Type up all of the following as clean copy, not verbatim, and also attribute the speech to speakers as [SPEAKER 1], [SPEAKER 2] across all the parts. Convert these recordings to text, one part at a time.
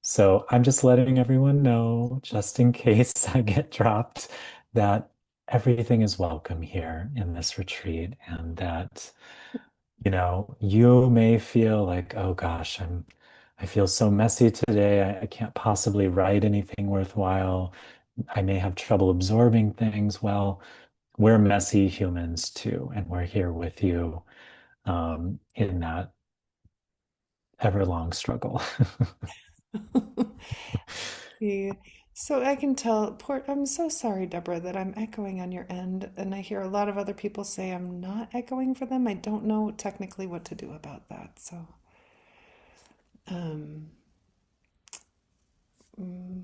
[SPEAKER 1] So I'm just letting everyone know, just in case I get dropped, that everything is welcome here in this retreat, and that, you may feel like, oh gosh, I feel so messy today. I can't possibly write anything worthwhile. I may have trouble absorbing things. Well, we're messy humans too, and we're here with you in that ever-long struggle.
[SPEAKER 2] Yeah. So I can tell, I'm so sorry, Deborah, that I'm echoing on your end, and I hear a lot of other people say I'm not echoing for them. I don't know technically what to do about that. So, um, mm,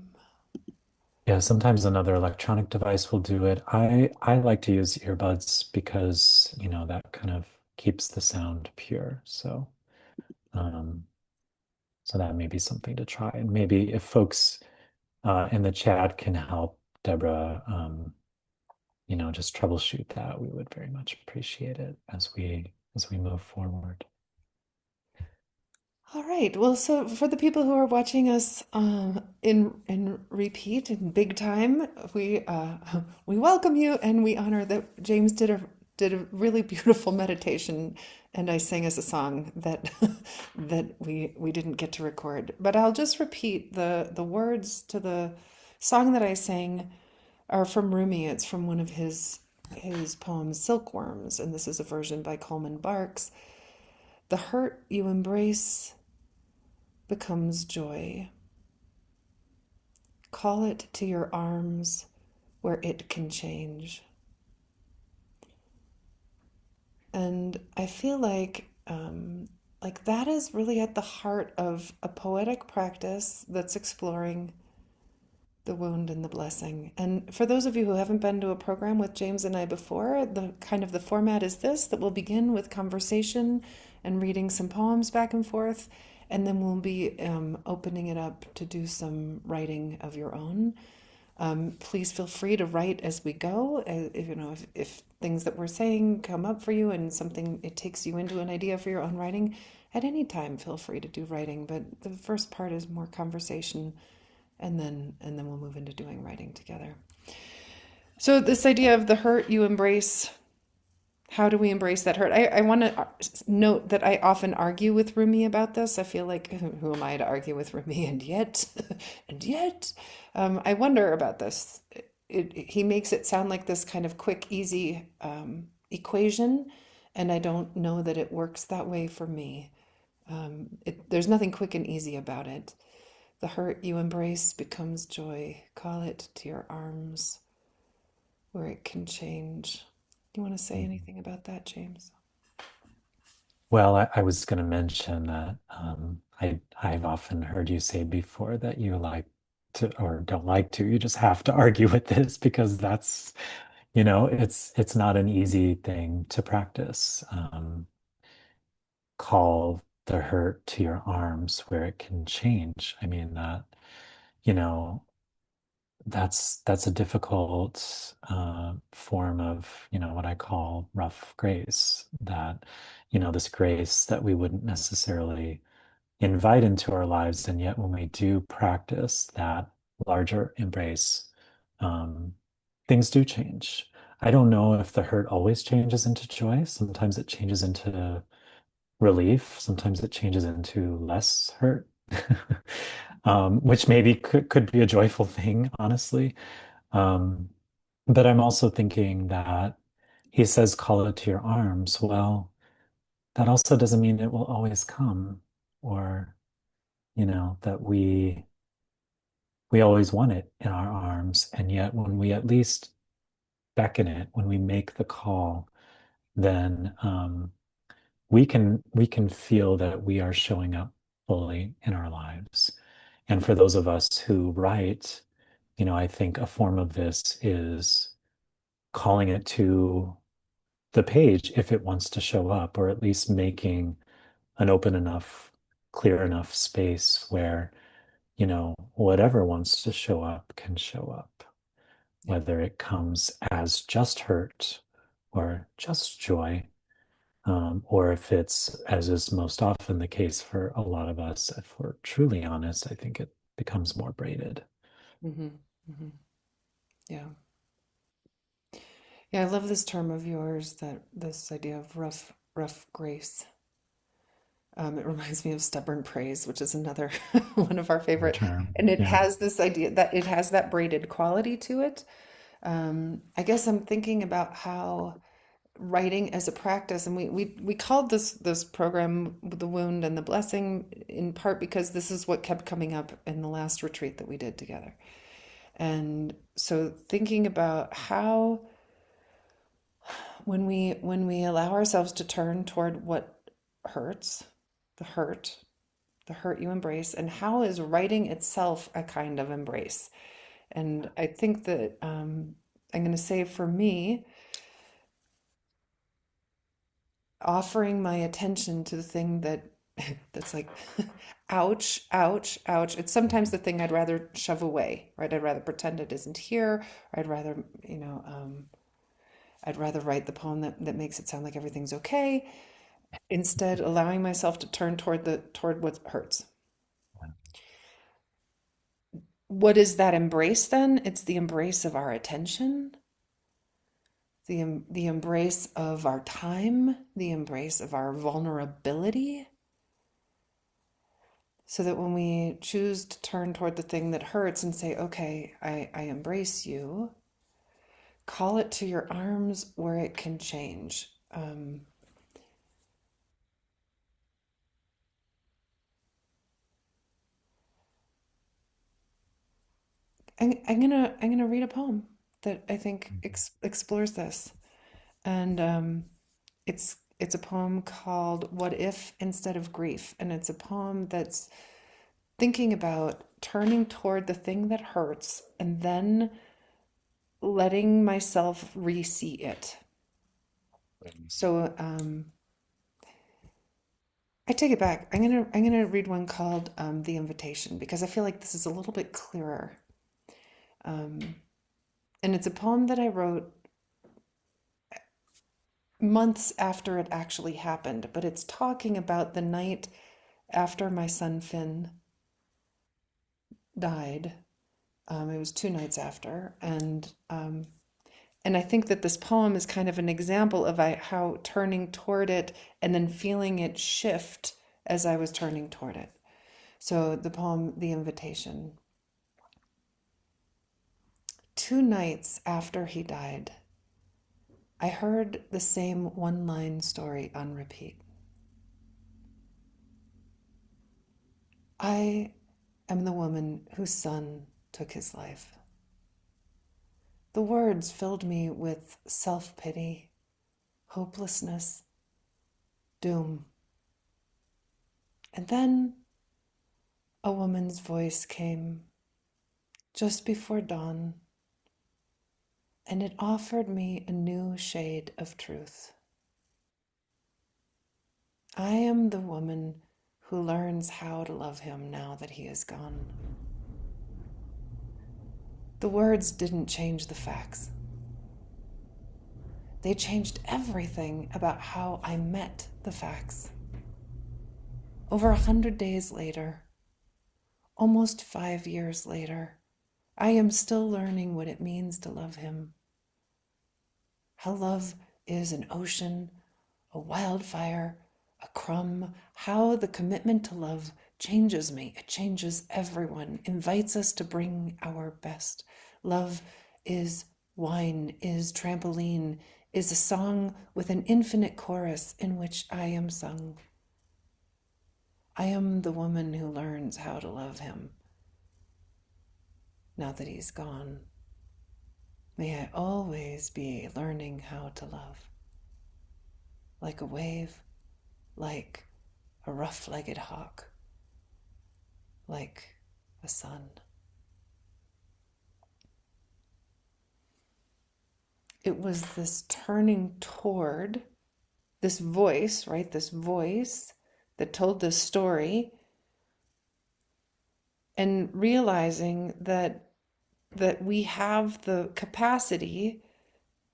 [SPEAKER 1] Yeah, sometimes another electronic device will do it. I like to use earbuds because, that kind of keeps the sound pure. Um, so that may be something to try. And maybe if folks in the chat can help Deborah, just troubleshoot that, we would very much appreciate it as we move forward.
[SPEAKER 2] all right. Well, so for the people who are watching us in repeat in big time, we welcome you and we honor that James did a really beautiful meditation, and I sang us a song that that we didn't get to record. But I'll just repeat the words to the song that I sang are from Rumi. It's from one of his poems, Silkworms, and this is a version by Coleman Barks. The hurt you embrace becomes joy. Call it to your arms where it can change. And I feel like that is really at the heart of a poetic practice that's exploring the wound and the blessing. And for those of you who haven't been to a program with James and I before, the format is this, that we'll begin with conversation and reading some poems back and forth, and then we'll be opening it up to do some writing of your own. Please feel free to write as we go. If things that we're saying come up for you and something it takes you into an idea for your own writing, at any time feel free to do writing. But the first part is more conversation, and then we'll move into doing writing together. So this idea of the hurt you embrace, how do we embrace that hurt? I want to note that I often argue with Rumi about this. I feel like who am I to argue with Rumi? And yet, and yet, I wonder about this. He makes it sound like this kind of quick, easy equation, and I don't know that it works that way for me. There's nothing quick and easy about it. The hurt you embrace becomes joy. Call it to your arms where it can change. Do you want to say
[SPEAKER 1] Mhm.
[SPEAKER 2] anything about that, James?
[SPEAKER 1] Well, I was going to mention that I've often heard you say before that you like to or don't like to. You just have to argue with this because that's, it's not an easy thing to practice. Call the hurt to your arms where it can change. I mean that, you know, that's a difficult form of, what I call rough grace. That, this grace that we wouldn't necessarily invite into our lives. And yet, when we do practice that larger embrace, um, things do change. I don't know if the hurt always changes into joy. Sometimes it changes into relief. Sometimes it changes into less hurt, which maybe could be a joyful thing, honestly. Um, but I'm also thinking that he says, call it to your arms. Well, that also doesn't mean it will always come, or that we always want it in our arms. And yet when we at least beckon it, when we make the call, then we can feel that we are showing up fully in our lives. And for those of us who write, I think a form of this is calling it to the page if it wants to show up, or at least making an open enough, clear enough space where whatever wants to show up can show up,
[SPEAKER 2] Yeah.
[SPEAKER 1] whether it comes as just hurt or just joy. Or if it's, as is most often the case for a lot of us, if we're truly honest, I think it becomes more braided.
[SPEAKER 2] Hmm. Hmm. Yeah. Yeah, I love this term of yours, that this idea of rough grace. It reminds me of stubborn praise, which is another one of our
[SPEAKER 1] The
[SPEAKER 2] favorite.
[SPEAKER 1] term,
[SPEAKER 2] And it
[SPEAKER 1] yeah,
[SPEAKER 2] has this idea that it has that braided quality to it. I guess I'm thinking about how writing as a practice, and we called this program the wound and the blessing, in part because this is what kept coming up in the last retreat that we did together. And so thinking about how when we allow ourselves to turn toward what hurts, the hurt, the hurt you embrace, and how is writing itself a kind of embrace. And I think that I'm going to say for me, offering my attention to the thing that's like, ouch, ouch, ouch. It's sometimes the thing I'd rather shove away, right? I'd rather pretend it isn't here. Or I'd rather, I'd rather write the poem that makes it sound like everything's okay. Instead, allowing myself to turn toward what hurts. What is that embrace then? It's the embrace of our attention, the embrace of our time, the embrace of our vulnerability, so that when we choose to turn toward the thing that hurts and say, okay, I embrace you, call it to your arms where it can change. I'm gonna read a poem that I think explores this, and it's a poem called "What If Instead of Grief," and it's a poem that's thinking about turning toward the thing that hurts and then letting myself re-see it. So I take it back. I'm gonna read one called "The Invitation" because I feel like this is a little bit clearer. Um, and it's a poem that I wrote months after it actually happened, but it's talking about the night after my son Finn died. It was 2 nights after, and I think that this poem is kind of an example of how turning toward it and then feeling it shift as I was turning toward it. So the poem, The Invitation. 2 nights after he died, I heard the same one-line story on repeat. I am the woman whose son took his life. The words filled me with self-pity, hopelessness, doom. And then a woman's voice came just before dawn, and it offered me a new shade of truth. I am the woman who learns how to love him now that he is gone. The words didn't change the facts. They changed everything about how I met the facts. Over 100 days later, almost 5 years later, I am still learning what it means to love him. How love is an ocean, a wildfire, a crumb. How the commitment to love changes me. It changes everyone, invites us to bring our best. Love is wine, is trampoline, is a song with an infinite chorus in which I am sung. I am the woman who learns how to love him now that he's gone. May I always be learning how to love, like a wave, like a rough-legged hawk, like a sun. It was this turning toward this voice, right? This voice that told this story, and realizing that we have the capacity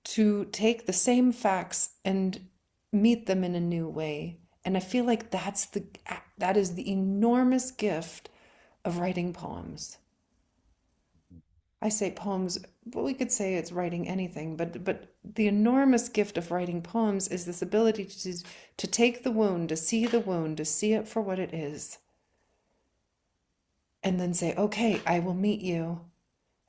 [SPEAKER 2] to take the same facts and meet them in a new way. And I feel like that is the enormous gift of writing poems. I say poems, but we could say it's writing anything, but the enormous gift of writing poems is this ability to take the wound, to see it for what it is, and then say, okay, I will meet you,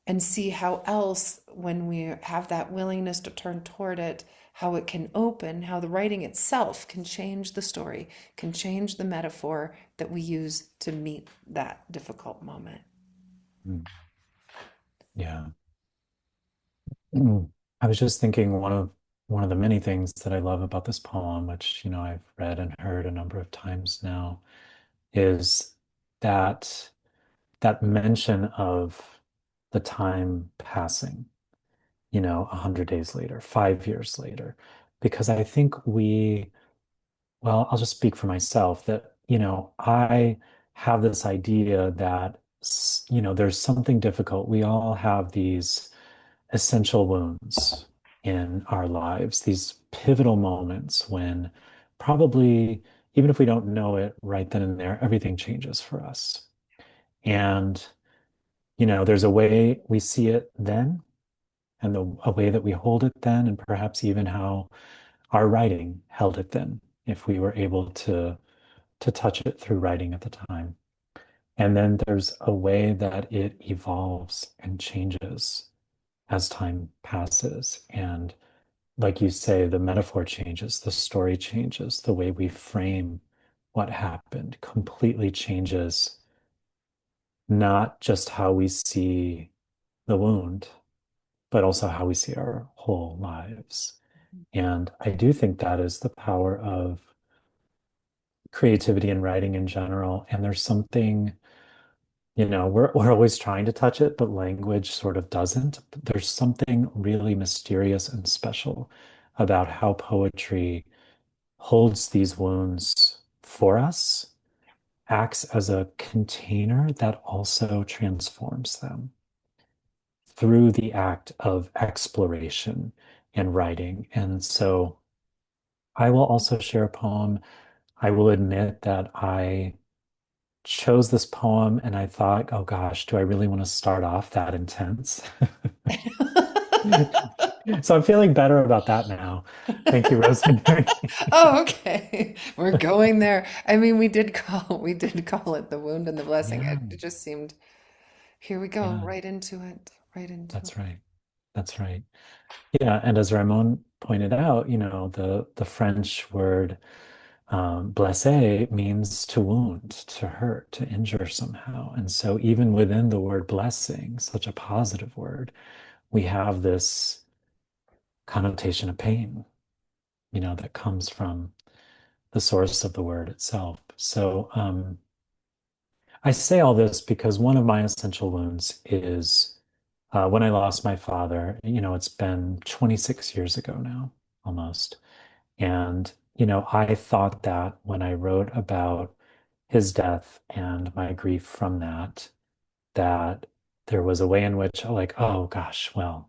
[SPEAKER 2] and see how else, when we have that willingness to turn toward it, how it can open, how the writing itself can change the story, can change the metaphor that we use to meet that difficult moment.
[SPEAKER 1] Mm. Yeah. Mm. I was just thinking one of the many things that I love about this poem, which, I've read and heard a number of times now, is that that mention of the time passing, 100 days later, 5 years later, because I think well, I'll just speak for myself that, I have this idea that, there's something difficult. We all have these essential wounds in our lives, these pivotal moments when probably, even if we don't know it right then and there, everything changes for us. And, there's a way we see it then, and a way that we hold it then, and perhaps even how our writing held it then, if we were able to touch it through writing at the time. And then there's a way that it evolves and changes as time passes. And like you say, the metaphor changes, the story changes, the way we frame what happened completely changes, not just how we see the wound, but also how we see our whole lives. And I do think that is the power of creativity and writing in general. And there's something, we're always trying to touch it, but language sort of doesn't. But there's something really mysterious and special about how poetry holds these wounds for us, acts as a container that also transforms them through the act of exploration and writing. And so I will also share a poem. I will admit that I chose this poem and I thought, oh gosh, do I really want to start off that intense? So I'm feeling better about that now. Thank you, Rosemary.
[SPEAKER 2] Oh, okay. We're going there. I mean, we did call it the wound and the blessing.
[SPEAKER 1] Yeah,
[SPEAKER 2] It just seemed, here we go,
[SPEAKER 1] yeah,
[SPEAKER 2] right into it, right into it.
[SPEAKER 1] that's right. That's right. Yeah, and as Ramon pointed out, the French word blesser means to wound, to hurt, to injure somehow. And so even within the word blessing, such a positive word, we have this connotation of pain, that comes from the source of the word itself. So I say all this because one of my essential wounds is when I lost my father. It's been 26 years ago now, almost. And, I thought that when I wrote about his death and my grief from that, that there was a way in which, like, oh gosh, well,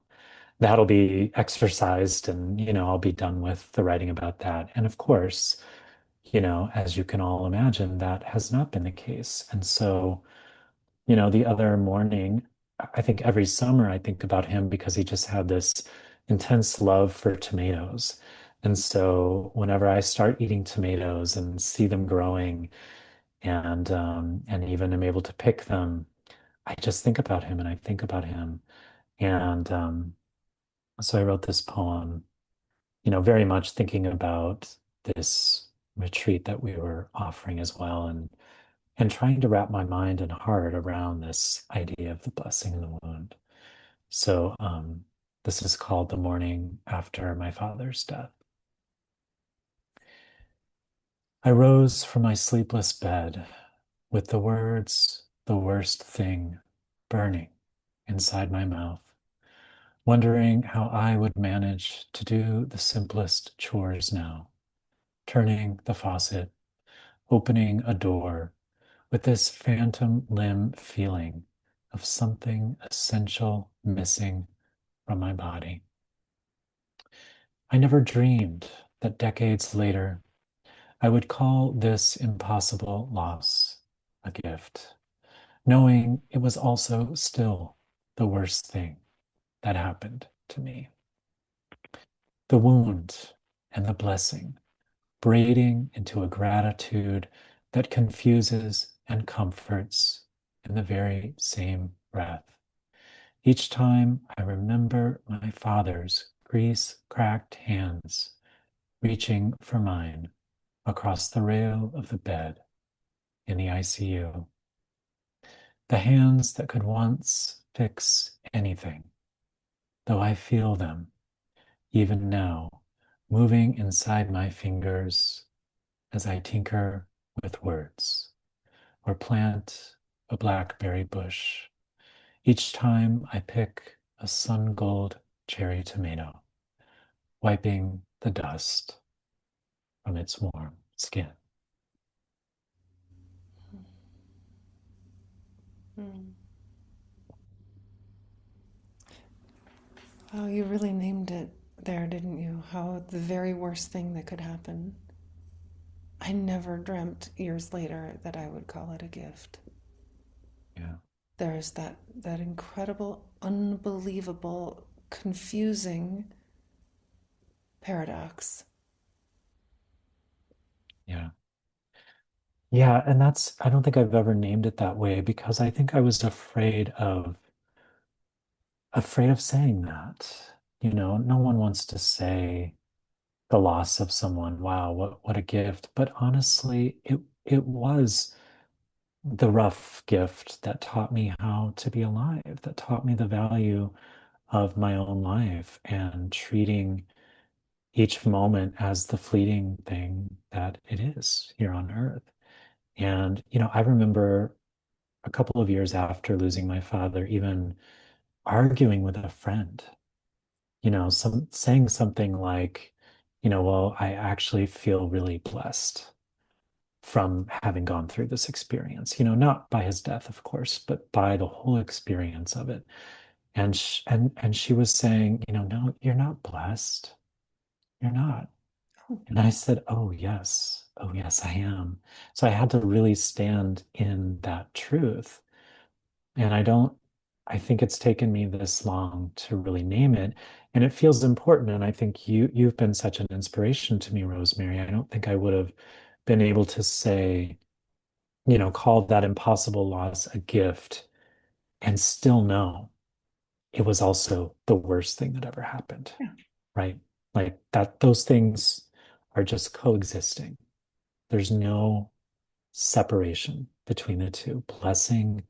[SPEAKER 1] that'll be exercised and, I'll be done with the writing about that. And of course, as you can all imagine, that has not been the case. And so, the other morning, I think every summer I think about him because he just had this intense love for tomatoes. And so whenever I start eating tomatoes and see them growing and even am able to pick them, I just think about him and I think about him. And so I wrote this poem, very much thinking about this retreat that we were offering as well, and trying to wrap my mind and heart around this idea of the blessing and the wound. So this is called The Morning After My Father's Death. I rose from my sleepless bed with the words, the worst thing, burning inside my mouth, wondering how I would manage to do the simplest chores now, turning the faucet, opening a door, with this phantom limb feeling of something essential missing from my body. I never dreamed that decades later I would call this impossible loss a gift, knowing it was also still the worst thing that happened to me. The wound and the blessing braiding into a gratitude that confuses and comforts in the very same breath. Each time I remember my father's grease cracked hands reaching for mine across the rail of the bed in the ICU, the hands that could once fix anything, though I feel them even now moving inside my fingers as I tinker with words or plant a blackberry bush each time I pick a sun gold cherry tomato, wiping the dust from its warm skin.
[SPEAKER 2] Mm. Oh, you really named it there, didn't you? How the very worst thing that could happen. I never dreamt years later that I would call it a gift.
[SPEAKER 1] Yeah,
[SPEAKER 2] There's that incredible, unbelievable, confusing paradox.
[SPEAKER 1] yeah. Yeah, and I don't think I've ever named it that way because I think I was afraid of saying that. You know, no one wants to say the loss of someone, wow, what a gift. But honestly, it was the rough gift that taught me how to be alive, that taught me the value of my own life and treating each moment as the fleeting thing that it is here on earth. And, I remember a couple of years after losing my father, even arguing with a friend, saying something like, well, I actually feel really blessed from having gone through this experience, not by his death, of course, but by the whole experience of it. And she was saying, no, you're not blessed. You're not.
[SPEAKER 2] Oh,
[SPEAKER 1] And I said, oh, yes. Oh, yes, I am. So I had to really stand in that truth. And I think it's taken me this long to really name it. And it feels important. And I think you've been such an inspiration to me, Rosemary. I don't think I would have been able to say, call that impossible loss a gift and still know it was also the worst thing that ever happened,
[SPEAKER 2] yeah.
[SPEAKER 1] right? Like that, those things are just coexisting. There's no separation between the two, blessing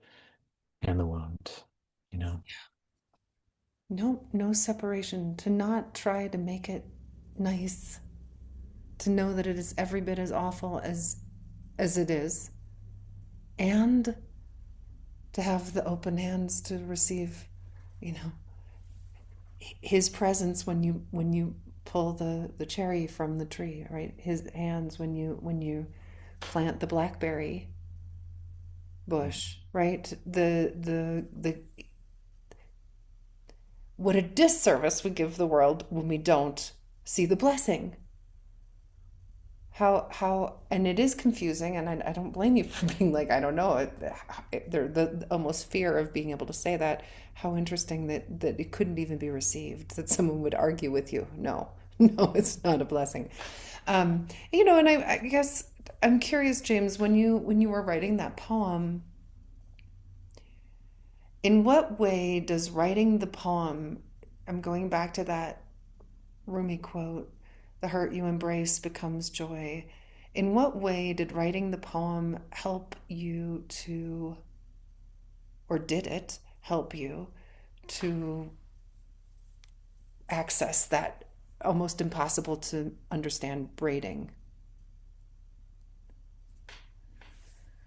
[SPEAKER 1] and the wound, you know?
[SPEAKER 2] No, no separation. To not try to make it nice. To know that it is every bit as awful as it is, and to have the open hands to receive, you know, his presence when you pull the cherry from the tree, right? His hands when you plant the blackberry bush, right? The what a disservice we give the world when we don't see the blessing. How and it is confusing, and I don't blame you for being like, I don't know, the almost fear of being able to say that. How interesting that it couldn't even be received, that someone would argue with you. No, no, it's not a blessing. And I guess I'm curious, James, when you were writing that poem, in what way does writing the poem, I'm going back to that Rumi quote, the hurt you embrace becomes joy. In what way did writing the poem help you to, or did it help you to access that almost impossible to understand braiding?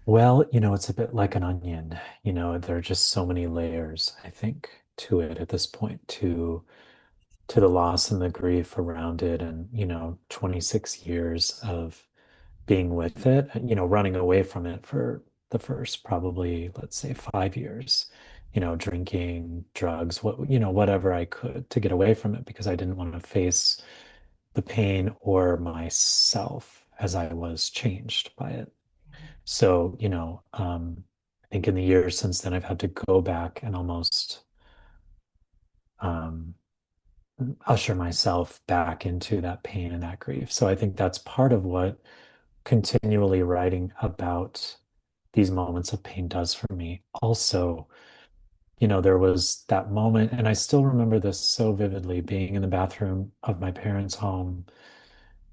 [SPEAKER 1] Well, it's a bit like an onion. There are just so many layers, I think, to it at this point, to the loss and the grief around it, and 26 years of being with it, running away from it for the first probably, let's say, 5 years, drinking, drugs, whatever I could to get away from it because I didn't want to face the pain or myself as I was changed by it. So, I think in the years since then, I've had to go back and almost um, usher myself back into that pain and that grief. So I think that's part of what continually writing about these moments of pain does for me. Also, there was that moment, and I still remember this so vividly, being in the bathroom of my parents' home,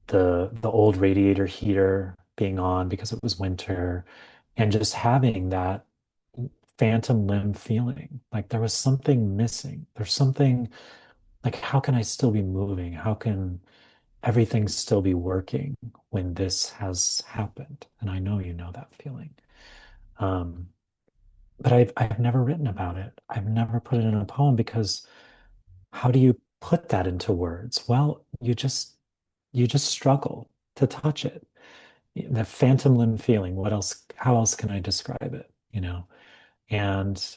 [SPEAKER 1] the old radiator heater being on because it was winter, and just having that phantom limb feeling like there was something missing. There's something like, how can I still be moving? How can everything still be working when this has happened? And I know you know that feeling. Um, but I've never written about it. I've never put it in a poem because how do you put that into words? Well, you just struggle to touch it. That phantom limb feeling, what else, how else can I describe it? And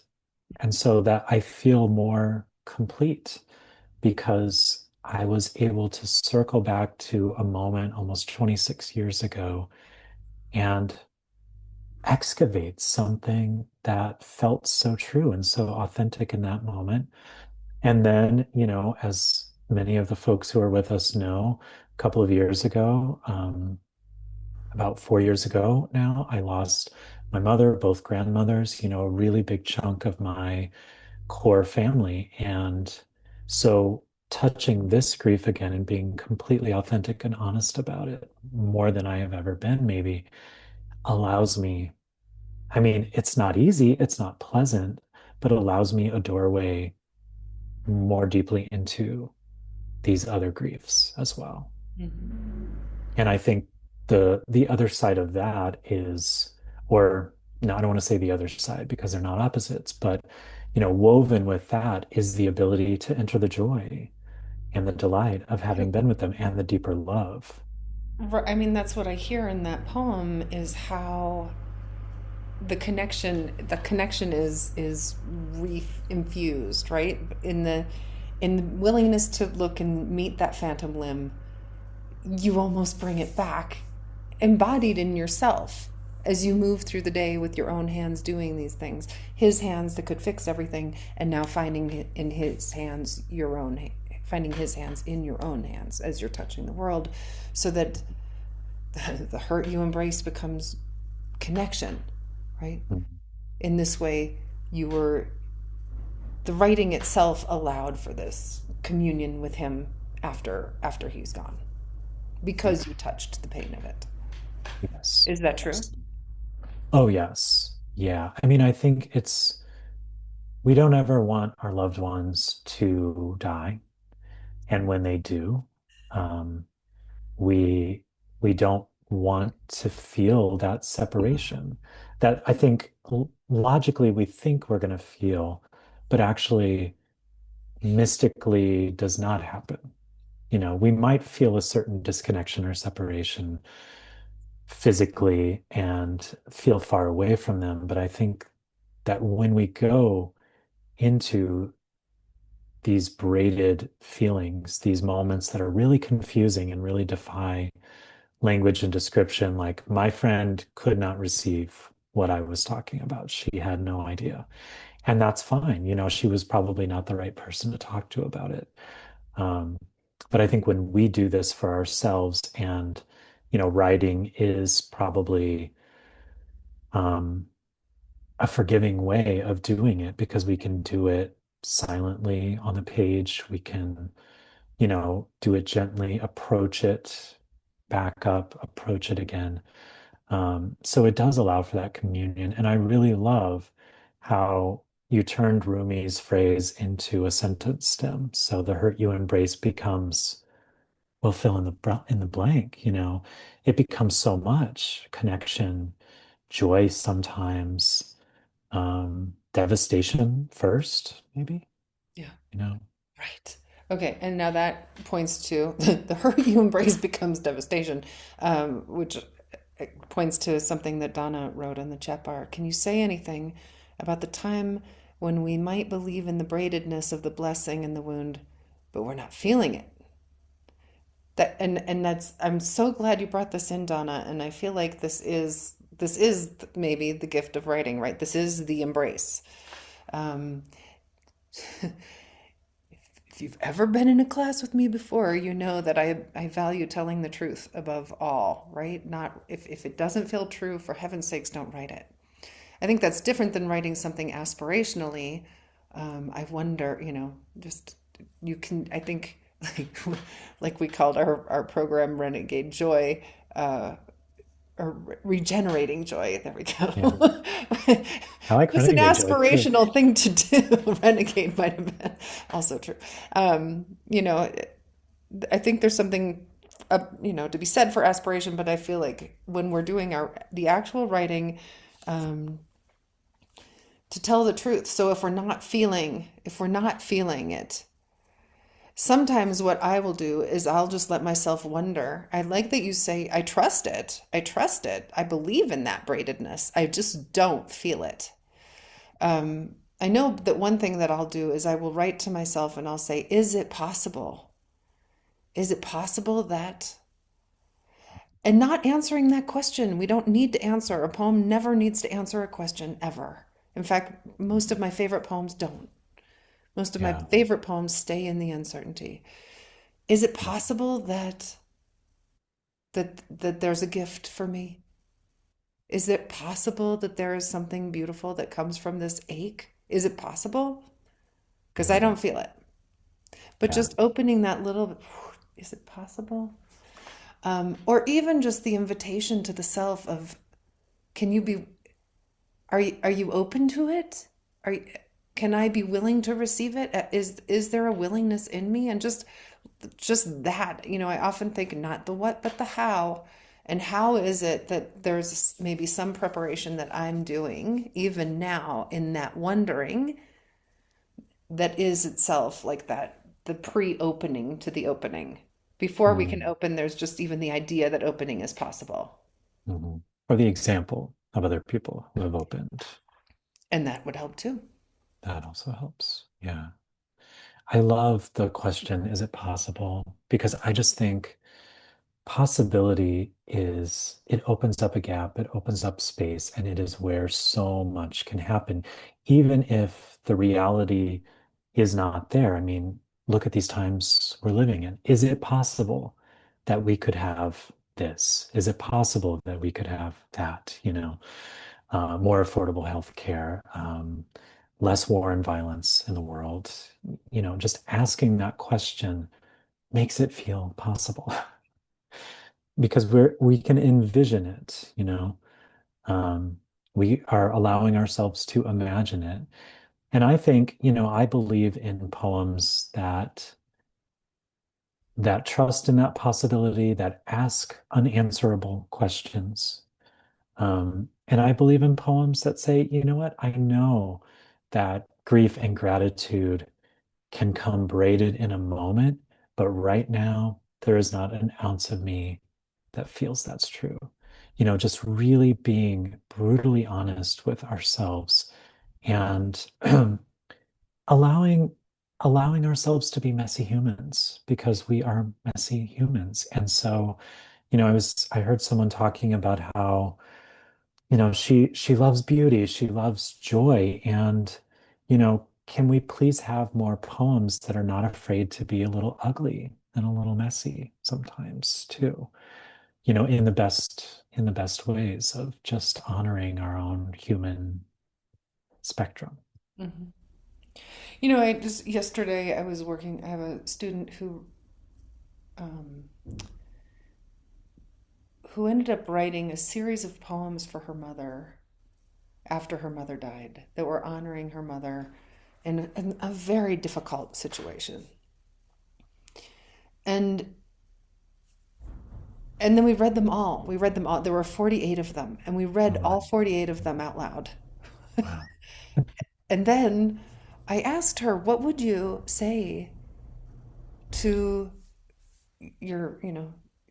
[SPEAKER 1] and so that I feel more complete because I was able to circle back to a moment almost 26 years ago and excavate something that felt so true and so authentic in that moment. And then, as many of the folks who are with us know, a couple of years ago, about 4 years ago now, I lost my mother, both grandmothers, a really big chunk of my core family. And so touching this grief again and being completely authentic and honest about it more than I have ever been, maybe allows me, I mean, it's not easy, it's not pleasant, but allows me a doorway more deeply into these other griefs as well.
[SPEAKER 2] Mhm.
[SPEAKER 1] And I think the other side of that is, or no, I don't want to say the other side because they're not opposites, but woven with that is the ability to enter the joy and the delight of having been with them and the deeper love.
[SPEAKER 2] I mean, that's what I hear in that poem is how the connection is reef infused, right? In the willingness to look and meet that phantom limb, you almost bring it back embodied in yourself as you move through the day with your own hands doing these things, his hands that could fix everything, and now finding his hands in your own hands as you're touching the world, so that the hurt you embrace becomes connection, right?
[SPEAKER 1] Mhm.
[SPEAKER 2] In this way, you were the writing itself allowed for this communion with him after he's gone,
[SPEAKER 1] Yeah.
[SPEAKER 2] because you touched the pain of it.
[SPEAKER 1] Yes.
[SPEAKER 2] Is that true?
[SPEAKER 1] Yes. Oh, yes. Yeah. I mean, I think we don't ever want our loved ones to die. And when they do, um, we we don't want to feel that separation that I think logically we think we're going to feel, but actually mystically does not happen. We might feel a certain disconnection or separation physically and feel far away from them, but I think that when we go into these braided feelings, these moments that are really confusing and really defy language and description. Like my friend could not receive what I was talking about. She had no idea. And that's fine. She was probably not the right person to talk to about it. Um, but I think when we do this for ourselves and, writing is probably um, a forgiving way of doing it because we can do it silently on the page. We can, do it gently, approach it, back up, approach it again. So it does allow for that communion. And I really love how you turned Rumi's phrase into a sentence stem. So the hurt you embrace becomes, well, fill in the blank, it becomes so much connection, joy sometimes, devastation first, maybe,
[SPEAKER 2] Yeah.
[SPEAKER 1] you know.
[SPEAKER 2] Right. Okay, and now that points to the hurt you embrace becomes devastation, which points to something that Donna wrote in the chat bar. Can you say anything about the time when we might believe in the braidedness of the blessing in the wound, but we're not feeling it? That and that's I'm so glad you brought this in, Donna, and I feel like this is maybe the gift of writing, right? This is the embrace. Um, if you've ever been in a class with me before, you know that I value telling the truth above all, right? Not if it doesn't feel true, for heaven's sakes, don't write it. I think that's different than writing something aspirationally. I wonder, just you can, I think, like we called our program Renegade Joy, uh, or regenerating joy. There we
[SPEAKER 1] Yeah.
[SPEAKER 2] go.
[SPEAKER 1] I like
[SPEAKER 2] Just an
[SPEAKER 1] Renegade Joy too.
[SPEAKER 2] aspirational thing to do. Renegade might have been also true. Um, you know, I think there's something, to be said for aspiration, but I feel like when we're doing the actual writing, um, to tell the truth. So if we're not feeling it, sometimes what I will do is I'll just let myself wonder. I like that you say, I trust it. I trust it. I believe in that braidedness. I just don't feel it. I know that one thing that I'll do is I will write to myself and I'll say, is it possible? Is it possible that? And not answering that question. We don't need to answer. A poem never needs to answer a question ever. In fact, most of my favorite poems don't. Most of my
[SPEAKER 1] Yeah.
[SPEAKER 2] favorite poems stay in the uncertainty. Is it possible that there's a gift for me? Is it possible that there is something beautiful that comes from this ache? Is it possible? Because I
[SPEAKER 1] Mhm.
[SPEAKER 2] don't feel it. But
[SPEAKER 1] Yeah.
[SPEAKER 2] just opening that little, is it possible? Or even just the invitation to the self of, can you be, are you open to it? Are you, can I be willing to receive it? Is there a willingness in me? And just that, I often think not the what, but the how. And how is it that there's maybe some preparation that I'm doing, even now, in that wondering that is itself like that, the pre opening to the opening. Before we can
[SPEAKER 1] Mm.
[SPEAKER 2] open, there's just even the idea that opening is possible.
[SPEAKER 1] Mhm. Or the example of other people who have opened.
[SPEAKER 2] And that would help too.
[SPEAKER 1] That also helps. Yeah. I love the question, is it possible? Because I just think possibility is, it opens up a gap, it opens up space, and it is where so much can happen, even if the reality is not there. I mean, look at these times we're living in. Is it possible that we could have this? Is it possible that we could have that? More affordable health care, less war and violence in the world. Just asking that question makes it feel possible because we can envision it. Um, we are allowing ourselves to imagine it. And I think, I believe in poems that trust in that possibility, that ask unanswerable questions. And I believe in poems that say, you know what, I know that grief and gratitude can come braided in a moment, but right now there is not an ounce of me that feels that's true. Just really being brutally honest with ourselves and allowing allowing ourselves to be messy humans because we are messy humans. And so, I heard someone talking about how she loves beauty, she loves joy, and can we please have more poems that are not afraid to be a little ugly and a little messy sometimes too, in the best ways of just honoring our own human spectrum.
[SPEAKER 2] Mhm. I just yesterday I was working. I have a student um, who ended up writing a series of poems for her mother after her mother died that were honoring her mother in a very difficult situation. And and then we read them all. We read them all. There were 48 of them, and we read
[SPEAKER 1] Oh my,
[SPEAKER 2] all 48 of them out loud.
[SPEAKER 1] wow.
[SPEAKER 2] And then I asked her, "What would you say to your,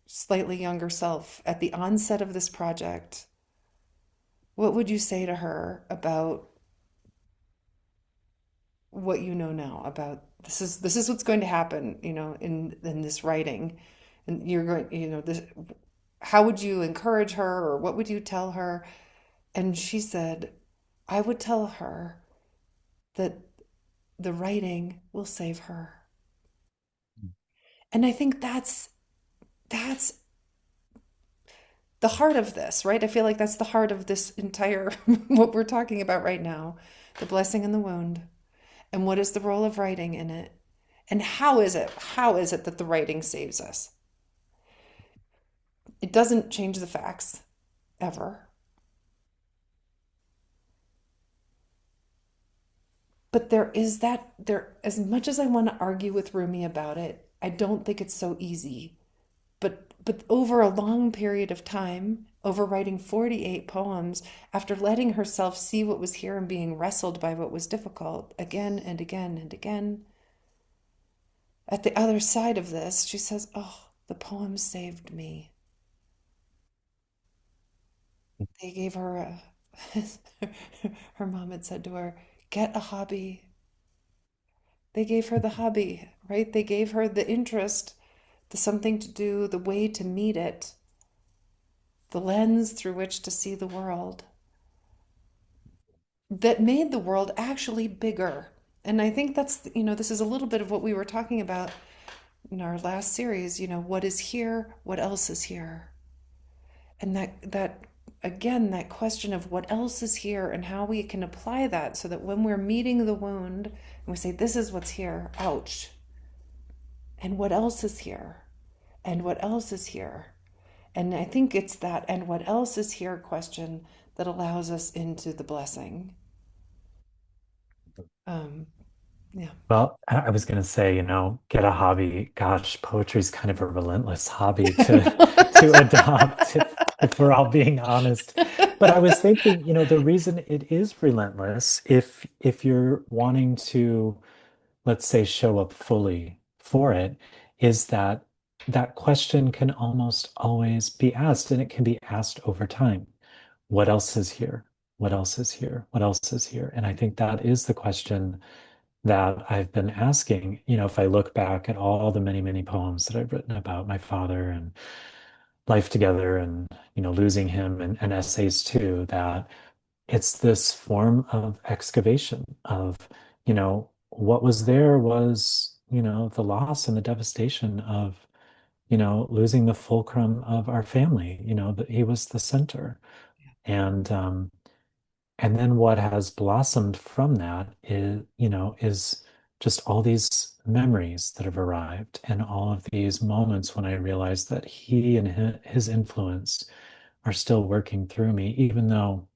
[SPEAKER 2] slightly younger self at the onset of this project? What would you say to her about what you know now about this is what's going to happen, in this writing? And you're going, this, how would you encourage her or what would you tell her? And she said, I would tell her that the writing will save her. And I think that's the heart of this, right? I feel like that's the heart of this entire what we're talking about right now, the blessing and the wound. And what is the role of writing in it? And how is it that the writing saves us? It doesn't change the facts ever. But there, as much as I want to argue with Rumi about it, I don't think it's so easy. But over a long period of time, over writing 48 poems, after letting herself see what was here and being wrestled by what was difficult again and again and again, at the other side of this, she says, "Oh, the poems saved me." They gave her a, her mom had said to her, "Get a hobby." They gave her the hobby, right? They gave her the interest, the something to do, the way to meet it, the lens through which to see the world that made the world actually bigger. And I think that's, this is a little bit of what we were talking about in our last series, what is here, what else is here? And that again, that question of what else is here and how we can apply that so that when we're meeting the wound and we say, this is what's here, ouch, and what else is here? And what else is here? And I think it's that and what else is here question that allows us into the blessing. Um, yeah.
[SPEAKER 1] Well, I was going to say, get a hobby. Gosh, poetry is kind of a relentless hobby to adopt if we're all being honest. But I was thinking, the reason it is relentless, if you're wanting to, let's say, show up fully for it, is that that question can almost always be asked, and it can be asked over time. What else is here? What else is here? What else is here? And I think that is the question that I've been asking. If I look back at all the many, many poems that I've written about my father and life together and, losing him and essays too, that it's this form of excavation of, what was there was, the loss and the devastation of, losing the fulcrum of our family, that he was the center. And then what has blossomed from that is just all these memories that have arrived and all of these moments when I realized that he and his influence are still working through me, even though,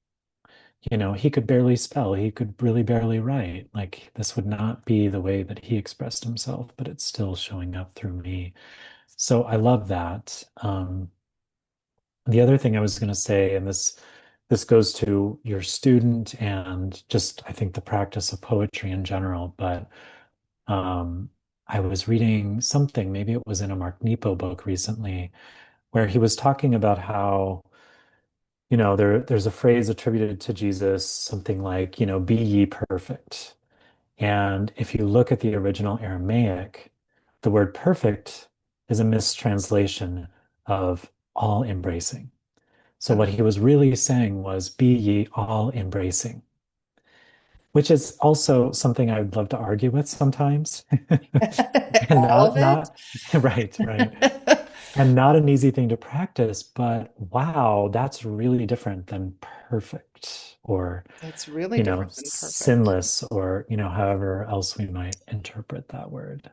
[SPEAKER 1] he could barely spell, he could really barely write. Like this would not be the way that he expressed himself, but it's still showing up through me. So I love that. The other thing I was going to say, and this goes to your student and just I think the practice of poetry in general, but um, I was reading something, maybe it was in a Mark Nepo book recently, where he was talking about how, there's a phrase attributed to Jesus, something like, be ye perfect. And if you look at the original Aramaic, the word perfect is a mistranslation of all embracing. So what he was really saying was, be ye all embracing, which is also something I would love to argue with sometimes. And
[SPEAKER 2] All
[SPEAKER 1] not
[SPEAKER 2] of it?
[SPEAKER 1] not right, right. And not an easy thing to practice, but wow, that's really different than perfect or,
[SPEAKER 2] It's really different than perfect.
[SPEAKER 1] sinless or, however else we might interpret that word.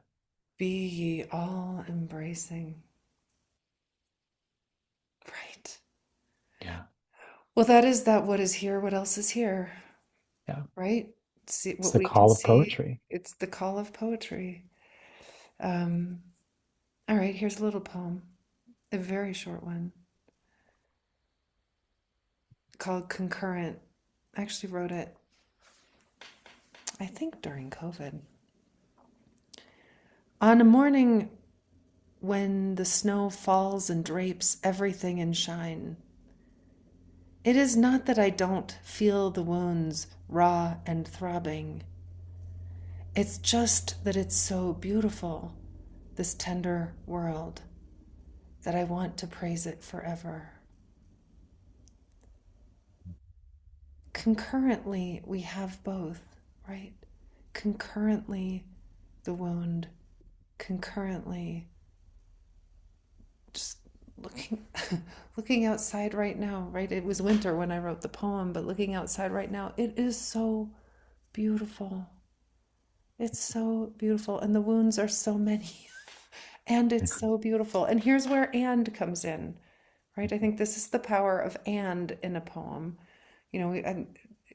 [SPEAKER 2] Be ye all embracing. Right.
[SPEAKER 1] Yeah.
[SPEAKER 2] Well, that is that what is here, what else is here,
[SPEAKER 1] Yeah.
[SPEAKER 2] right? See
[SPEAKER 1] It's
[SPEAKER 2] what
[SPEAKER 1] the
[SPEAKER 2] we can
[SPEAKER 1] call of
[SPEAKER 2] see.
[SPEAKER 1] poetry.
[SPEAKER 2] It's the call of poetry. Um, all right, here's a little poem, a very short one called Concurrent. I actually wrote it, I think, during COVID. On a morning when the snow falls and drapes everything in shine, it is not that I don't feel the wounds raw and throbbing. It's just that it's so beautiful, this tender world. that I want to praise it forever. Concurrently, we have both, right? Concurrently, the wound, concurrently, just looking looking outside right now, right? It was winter when I wrote the poem, but looking outside right now, it is so beautiful. It's so beautiful, and the wounds are so many. And it's so beautiful. And here's where and comes in, right? I think this is the power of and in a poem. You know,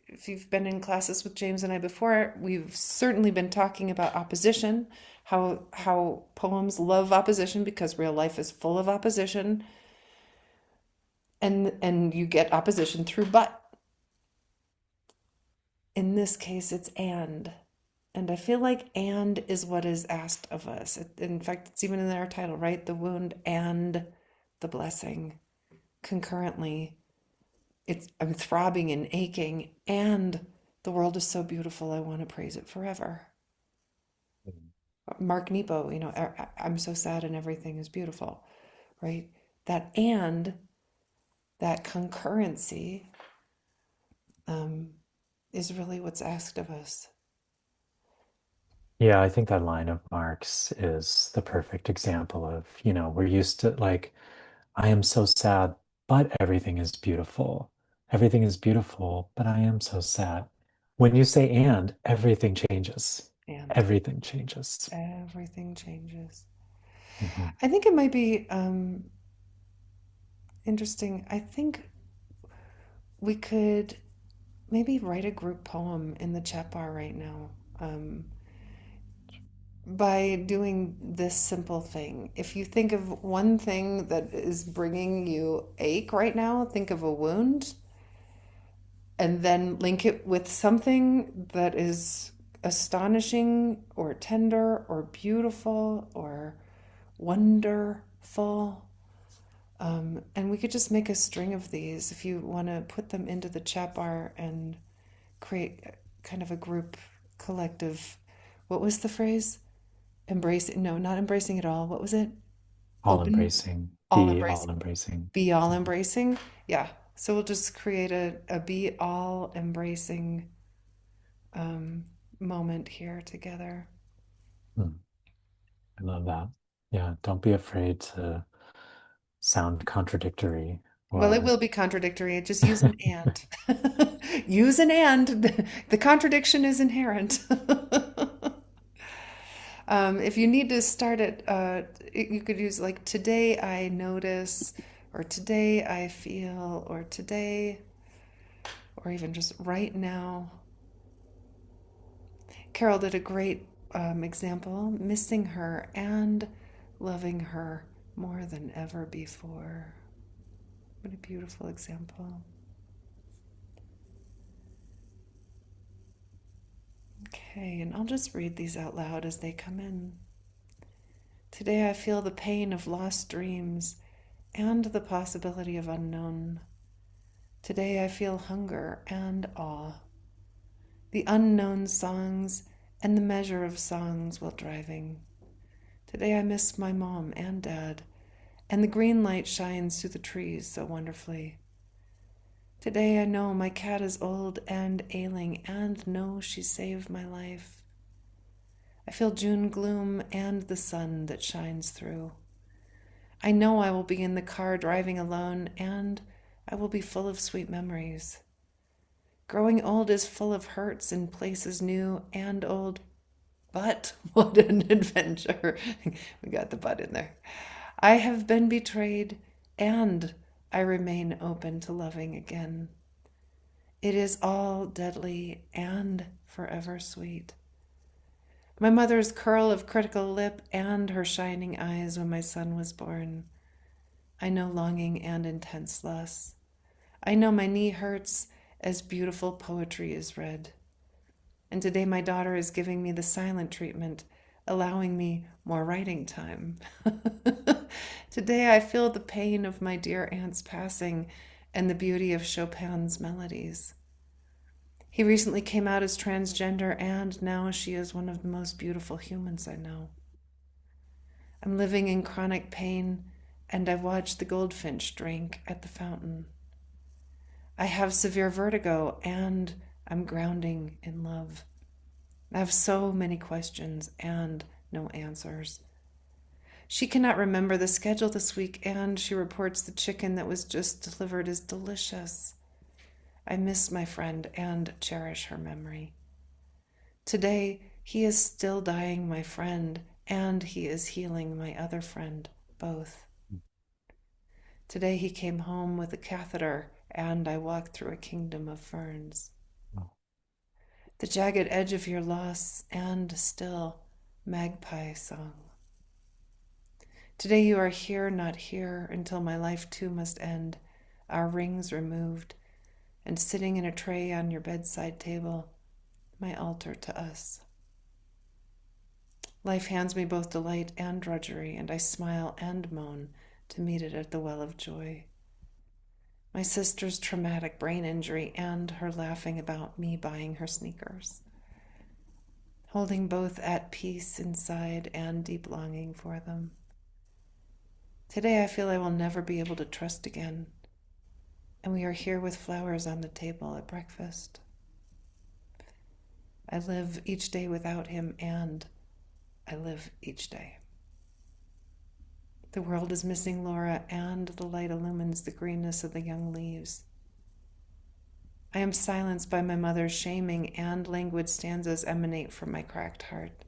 [SPEAKER 2] if you've been in classes with James and I before, we've certainly been talking about opposition, how poems love opposition because real life is full of opposition, and you get opposition through but. In this case, it's and. And I feel like and is what is asked of us. In fact, it's even in our title, right? The wound and the blessing concurrently. I'm throbbing and aching, and the world is so beautiful. I want to praise it forever. Mark Nepo, I'm so sad and everything is beautiful, right? That and that concurrency um, is really what's asked of us.
[SPEAKER 1] Yeah, I think that line of Mark's is the perfect example of, we're used to like, I am so sad, but everything is beautiful. Everything is beautiful, but I am so sad. When you say and, everything changes.
[SPEAKER 2] And
[SPEAKER 1] Everything changes.
[SPEAKER 2] everything changes.
[SPEAKER 1] Mhm.
[SPEAKER 2] I think it might be interesting. I think we could maybe write a group poem in the chat bar right now. By doing this simple thing. If you think of one thing that is bringing you ache right now, think of a wound and then link it with something that is astonishing or tender or beautiful or wonderful. And we could just make a string of these if you want to put them into the chat bar and create kind of a group collective. What was the phrase? Embracing, no, not embracing it all. What was it?
[SPEAKER 1] All
[SPEAKER 2] Open,
[SPEAKER 1] embracing,
[SPEAKER 2] all
[SPEAKER 1] be all
[SPEAKER 2] embracing,
[SPEAKER 1] embracing.
[SPEAKER 2] be all
[SPEAKER 1] Mhm.
[SPEAKER 2] embracing. Yeah. So we'll just create a be all embracing um, moment here together.
[SPEAKER 1] Mm, I love that. Yeah, don't be afraid to sound contradictory
[SPEAKER 2] Well, it
[SPEAKER 1] or
[SPEAKER 2] will be contradictory. Just use an and. Use an and. The contradiction is inherent. If you need to start it, you could use like today I notice, or today I feel, or today, or even just right now. Carol did a great example, missing her and loving her more than ever before. What a beautiful example. Okay, and I'll just read these out loud as they come in. Today I feel the pain of lost dreams and the possibility of unknown. Today I feel hunger and awe. The unknown songs and the measure of songs while driving. Today I miss my mom and dad, and the green light shines through the trees so wonderfully. Today I know my cat is old and ailing, and know she saved my life. I feel June gloom and the sun that shines through. I know I will be in the car driving alone, and I will be full of sweet memories. Growing old is full of hurts in places new and old, but what an adventure! We got the but in there. I have been betrayed, and I remain open to loving again. It is all deadly and forever sweet. My mother's curl of critical lip and her shining eyes when my son was born. I know longing and intense loss. I know my knee hurts as beautiful poetry is read. And today my daughter is giving me the silent treatment, allowing me more writing time. Today I feel the pain of my dear aunt's passing and the beauty of Chopin's melodies. He recently came out as transgender, and now she is one of the most beautiful humans I know. I'm living in chronic pain and I watch the goldfinch drink at the fountain. I have severe vertigo, and I'm grounding in love. I have so many questions and no answers. She cannot remember the schedule this week, and she reports the chicken that was just delivered is delicious. I miss my friend and cherish her memory. Today, he is still dying, my friend, and he is healing my other friend, both. Today, he came home with a catheter, and I walked through a kingdom of ferns.
[SPEAKER 1] Oh,
[SPEAKER 2] The jagged edge of your loss, and still, magpie song. Today, you are here, not here, until my life too must end, our rings removed, and sitting in a tray on your bedside table, my altar to us. Life hands me both delight and drudgery, and I smile and moan to meet it at the well of joy. My sister's traumatic brain injury and her laughing about me buying her sneakers. Holding both at peace inside and deep longing for them. Today I feel I will never be able to trust again, and we are here with flowers on the table at breakfast. I live each day without him, and I live each day. The world is missing Laura, and the light illumines the greenness of the young leaves. I am silenced by my mother's shaming, and languid stanzas emanate from my cracked heart.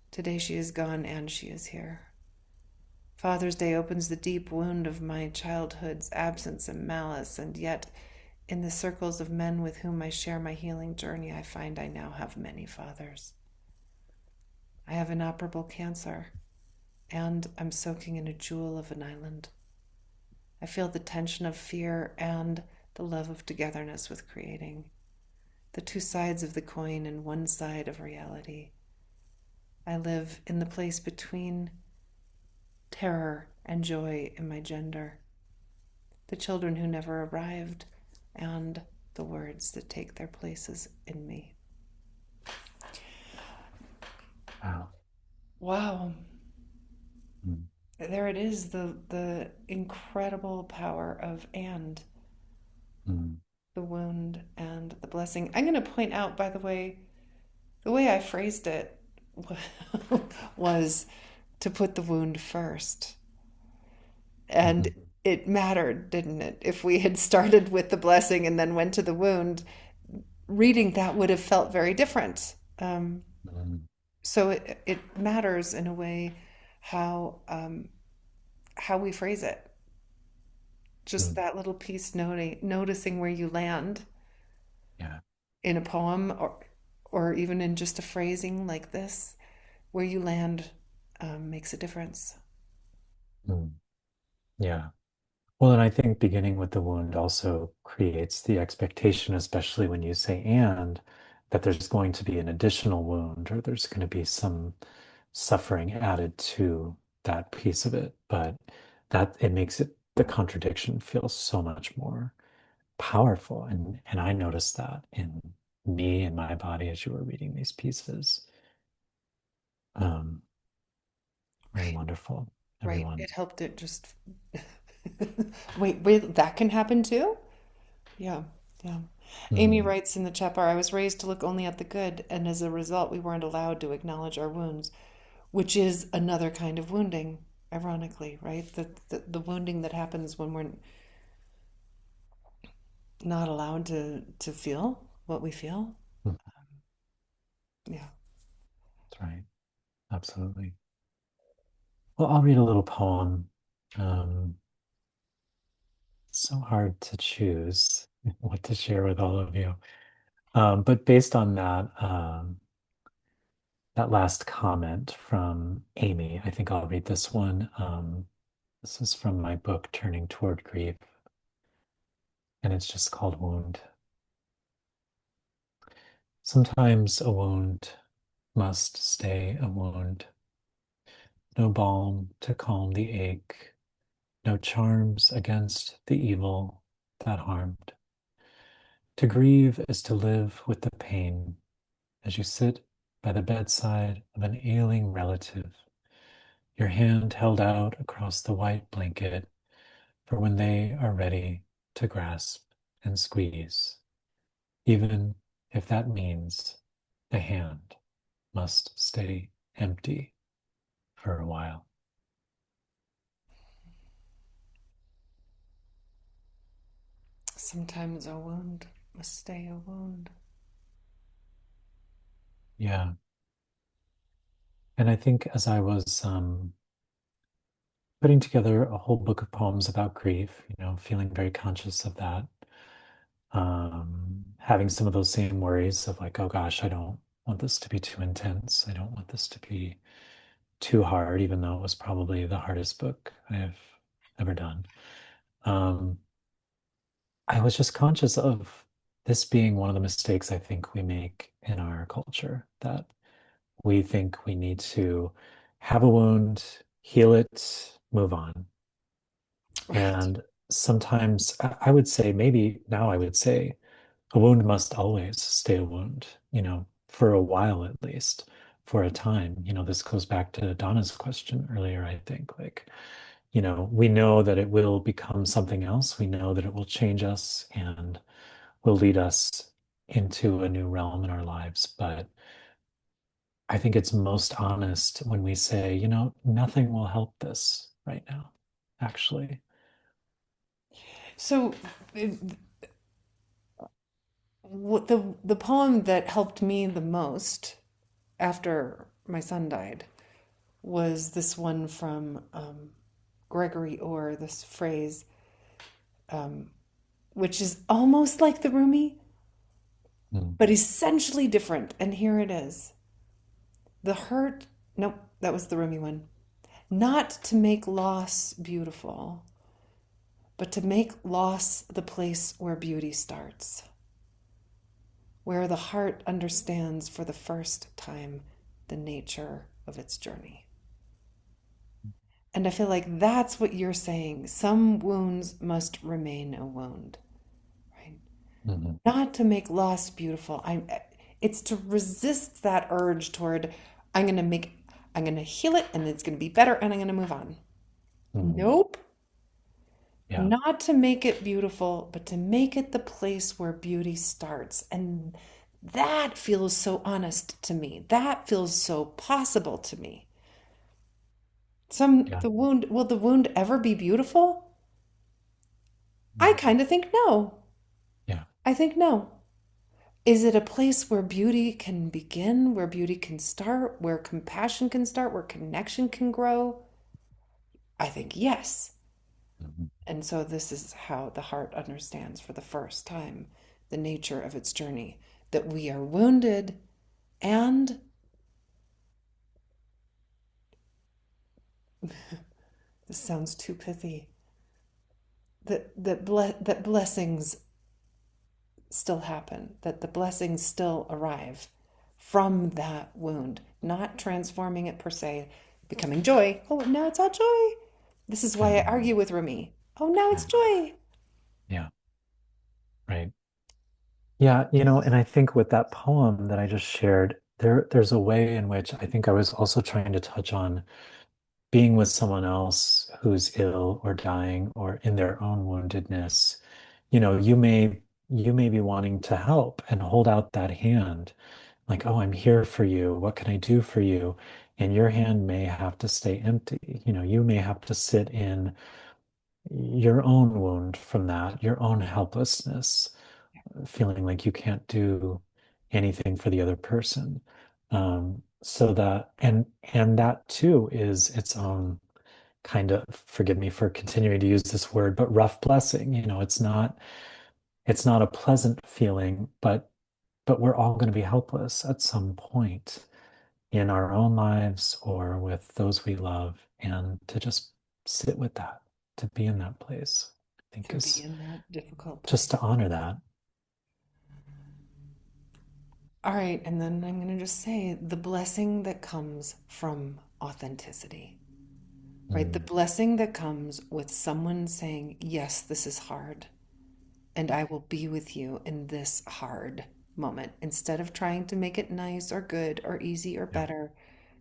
[SPEAKER 2] Today she is gone, and she is here. Father's Day opens the deep wound of my childhood's absence and malice, and yet, in the circles of men with whom I share my healing journey, I find I now have many fathers. I have inoperable cancer, and I'm soaking in a jewel of an island. I feel the tension of fear and the love of togetherness with creating, the two sides of the coin and one side of reality. I live in the place between terror and joy in my gender, the children who never arrived, and the words that take their places in me.
[SPEAKER 1] wow.
[SPEAKER 2] Wow.
[SPEAKER 1] Mm,
[SPEAKER 2] There it is, the incredible power of and
[SPEAKER 1] mm,
[SPEAKER 2] the wound and the blessing. I'm going to point out, by the way I phrased it was to put the wound first. And
[SPEAKER 1] mhm,
[SPEAKER 2] it mattered, didn't it? If we had started with the blessing and then went to the wound, reading that would have felt very different.
[SPEAKER 1] mm,
[SPEAKER 2] So it matters in a way how how we phrase it. Just
[SPEAKER 1] mm.
[SPEAKER 2] that little piece, noticing where you land
[SPEAKER 1] Yeah.
[SPEAKER 2] in a poem, or even in just a phrasing like this, where you land makes a difference.
[SPEAKER 1] Mm, yeah. Well, and I think beginning with the wound also creates the expectation, especially when you say and, that there's going to be an additional wound or there's going to be some suffering added to that piece of it. But that it makes it the contradiction feel so much more powerful. And I noticed that in me and my body as you were reading these pieces. Um, Very
[SPEAKER 2] Right,
[SPEAKER 1] wonderful,
[SPEAKER 2] right.
[SPEAKER 1] everyone.
[SPEAKER 2] It helped it just. Wait, that can happen too? Yeah, yeah. Amy
[SPEAKER 1] Mm,
[SPEAKER 2] writes in the chat bar, I was raised to look only at the good, and as a result, we weren't allowed to acknowledge our wounds, which is another kind of wounding, ironically, right? The wounding that happens when we're not allowed to feel what we feel.
[SPEAKER 1] mm,
[SPEAKER 2] Yeah.
[SPEAKER 1] that's right. Absolutely. Well, I'll read a little poem. Um, it's so hard to choose what to share with all of you. But based on that last comment from Amy, I think I'll read this one. This is from my book, Turning Toward Grief, and it's just called Wound. Sometimes a wound must stay a wound. No balm to calm the ache, no charms against the evil that harmed. To grieve is to live with the pain as you sit by the bedside of an ailing relative, your hand held out across the white blanket for when they are ready to grasp and squeeze, even if that means the hand must stay empty for a while.
[SPEAKER 2] Sometimes a wound must stay a wound.
[SPEAKER 1] Yeah. And I think as I was putting together a whole book of poems about grief, feeling very conscious of that, having some of those same worries of like, oh gosh, I don't want this to be too intense. I don't want this to be too hard, even though it was probably the hardest book I've ever done. Um, I was just conscious of this being one of the mistakes I think we make in our culture, that we think we need to have a wound, heal it, move on.
[SPEAKER 2] Right.
[SPEAKER 1] And sometimes I would say, maybe now I would say, a wound must always stay a wound, for a while at least, for a time. This goes back to Donna's question earlier, I think. Like, we know that it will become something else. We know that it will change us and will lead us into a new realm in our lives. But I think it's most honest when we say, nothing will help this right now, actually.
[SPEAKER 2] So, the poem that helped me the most after my son died was this one from Gregory Orr. This phrase, which is almost like the Rumi,
[SPEAKER 1] Mm,
[SPEAKER 2] but essentially different. And here it is: the hurt. Nope, that was the Rumi one. Not to make loss beautiful, but to make loss the place where beauty starts, where the heart understands for the first time the nature of its journey. And I feel like that's what you're saying. Some wounds must remain a wound, right?
[SPEAKER 1] mhm,
[SPEAKER 2] Not to make loss beautiful. It's to resist that urge toward I'm going to make I'm going to heal it and it's going to be better and I'm going to move on.
[SPEAKER 1] mhm.
[SPEAKER 2] Nope.
[SPEAKER 1] Yeah,
[SPEAKER 2] Not to make it beautiful, but to make it the place where beauty starts. And that feels so honest to me. That feels so possible to me.
[SPEAKER 1] yeah,
[SPEAKER 2] The wound, will the wound ever be beautiful? I
[SPEAKER 1] mm,
[SPEAKER 2] kind of think no.
[SPEAKER 1] yeah,
[SPEAKER 2] I think no. Is it a place where beauty can begin, where beauty can start, where compassion can start, where connection can grow? I think yes.
[SPEAKER 1] mhm,
[SPEAKER 2] And so, this is how the heart understands for the first time the nature of its journey, that we are wounded and this sounds too pithy that blessings still happen, that the blessings still arrive from that wound, not transforming it per se, becoming joy. Oh, now it's all joy. This is why I
[SPEAKER 1] mhm.
[SPEAKER 2] argue with Rumi. Oh, now it's
[SPEAKER 1] Yeah,
[SPEAKER 2] joy.
[SPEAKER 1] yeah, right. Yeah, and I think with that poem that I just shared, there's a way in which I think I was also trying to touch on being with someone else who's ill or dying or in their own woundedness. You may be wanting to help and hold out that hand, like, oh, I'm here for you. What can I do for you? And your hand may have to stay empty. You may have to sit in your own wound from that, your own helplessness, feeling like you can't do anything for the other person. So that and that too is its own kind of, forgive me for continuing to use this word, but rough blessing. It's not a pleasant feeling, but we're all going to be helpless at some point in our own lives or with those we love, and to just sit with that, to be in that place, I think
[SPEAKER 2] To be
[SPEAKER 1] is
[SPEAKER 2] in that difficult
[SPEAKER 1] just to
[SPEAKER 2] place.
[SPEAKER 1] honor that.
[SPEAKER 2] All right, and then I'm going to just say the blessing that comes from authenticity, right? The
[SPEAKER 1] Mm,
[SPEAKER 2] blessing that comes with someone saying, yes, this is hard, and I will be with you in this hard moment. Instead of trying to make it nice or good or easy or
[SPEAKER 1] yeah.
[SPEAKER 2] better,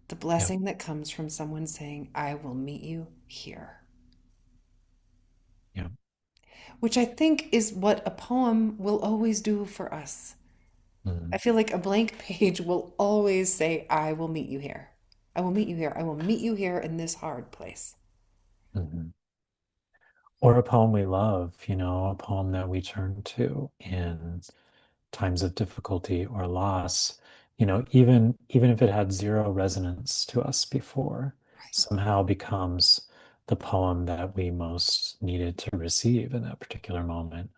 [SPEAKER 2] the
[SPEAKER 1] Yep.
[SPEAKER 2] blessing that comes from someone saying, I will meet you here,
[SPEAKER 1] Yep.
[SPEAKER 2] which I think is what a poem will always do for us. I
[SPEAKER 1] Mhm.
[SPEAKER 2] feel like a blank page will always say, I will meet you here. I will meet you here. I will meet you here in this hard place.
[SPEAKER 1] Mhm. Or a poem we love, a poem that we turn to in times of difficulty or loss, even if it had zero resonance to us before, somehow becomes the poem that we most needed to receive in that particular moment.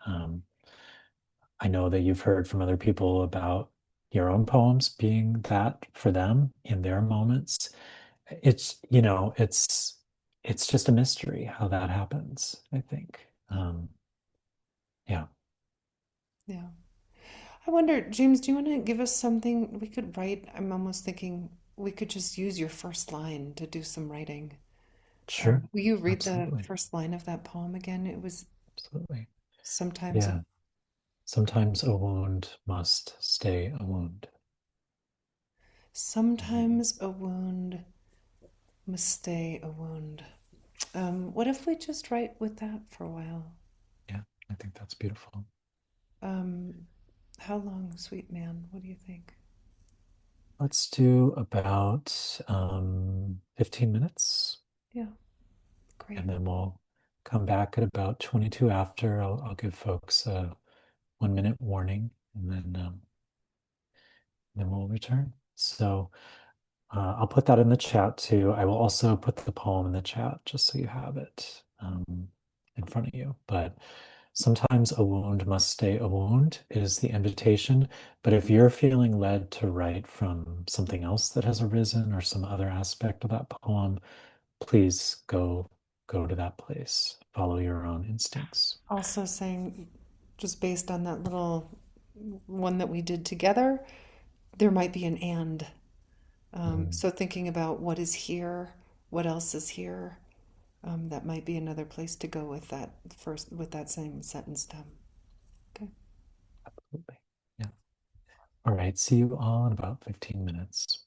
[SPEAKER 1] I know that you've heard from other people about your own poems being that for them in their moments. It's just a mystery how that happens, I think. Yeah,
[SPEAKER 2] Yeah. I wonder, James, do you want to give us something we could write? I'm almost thinking we could just use your first line to do some writing.
[SPEAKER 1] sure.
[SPEAKER 2] Will you read the
[SPEAKER 1] Absolutely.
[SPEAKER 2] first line of that poem again? It was
[SPEAKER 1] Absolutely.
[SPEAKER 2] sometimes
[SPEAKER 1] Yeah. Sometimes a wound must stay a wound.
[SPEAKER 2] sometimes a wound must stay a wound. What if we just write with that for a while?
[SPEAKER 1] Yeah, I think that's beautiful.
[SPEAKER 2] Um, how long, sweet man? What do you think?
[SPEAKER 1] Let's do about 15 minutes,
[SPEAKER 2] Yeah, great.
[SPEAKER 1] and then we'll come back at about 22 after. I'll give folks a 1 minute warning, and then we'll return. So I'll put that in the chat too. I will also put the poem in the chat just so you have it in front of you. But sometimes a wound must stay a wound is the invitation. But if you're feeling led to write from something else that has arisen or some other aspect of that poem, please go to that place. Follow your own instincts.
[SPEAKER 2] Also saying, just based on that little one that we did together, there might be an and.
[SPEAKER 1] Mm,
[SPEAKER 2] So thinking about what is here, what else is here, that might be another place to go with that first, with that same sentence stem. Okay.
[SPEAKER 1] absolutely. Yeah. All right. See you all in about 15 minutes.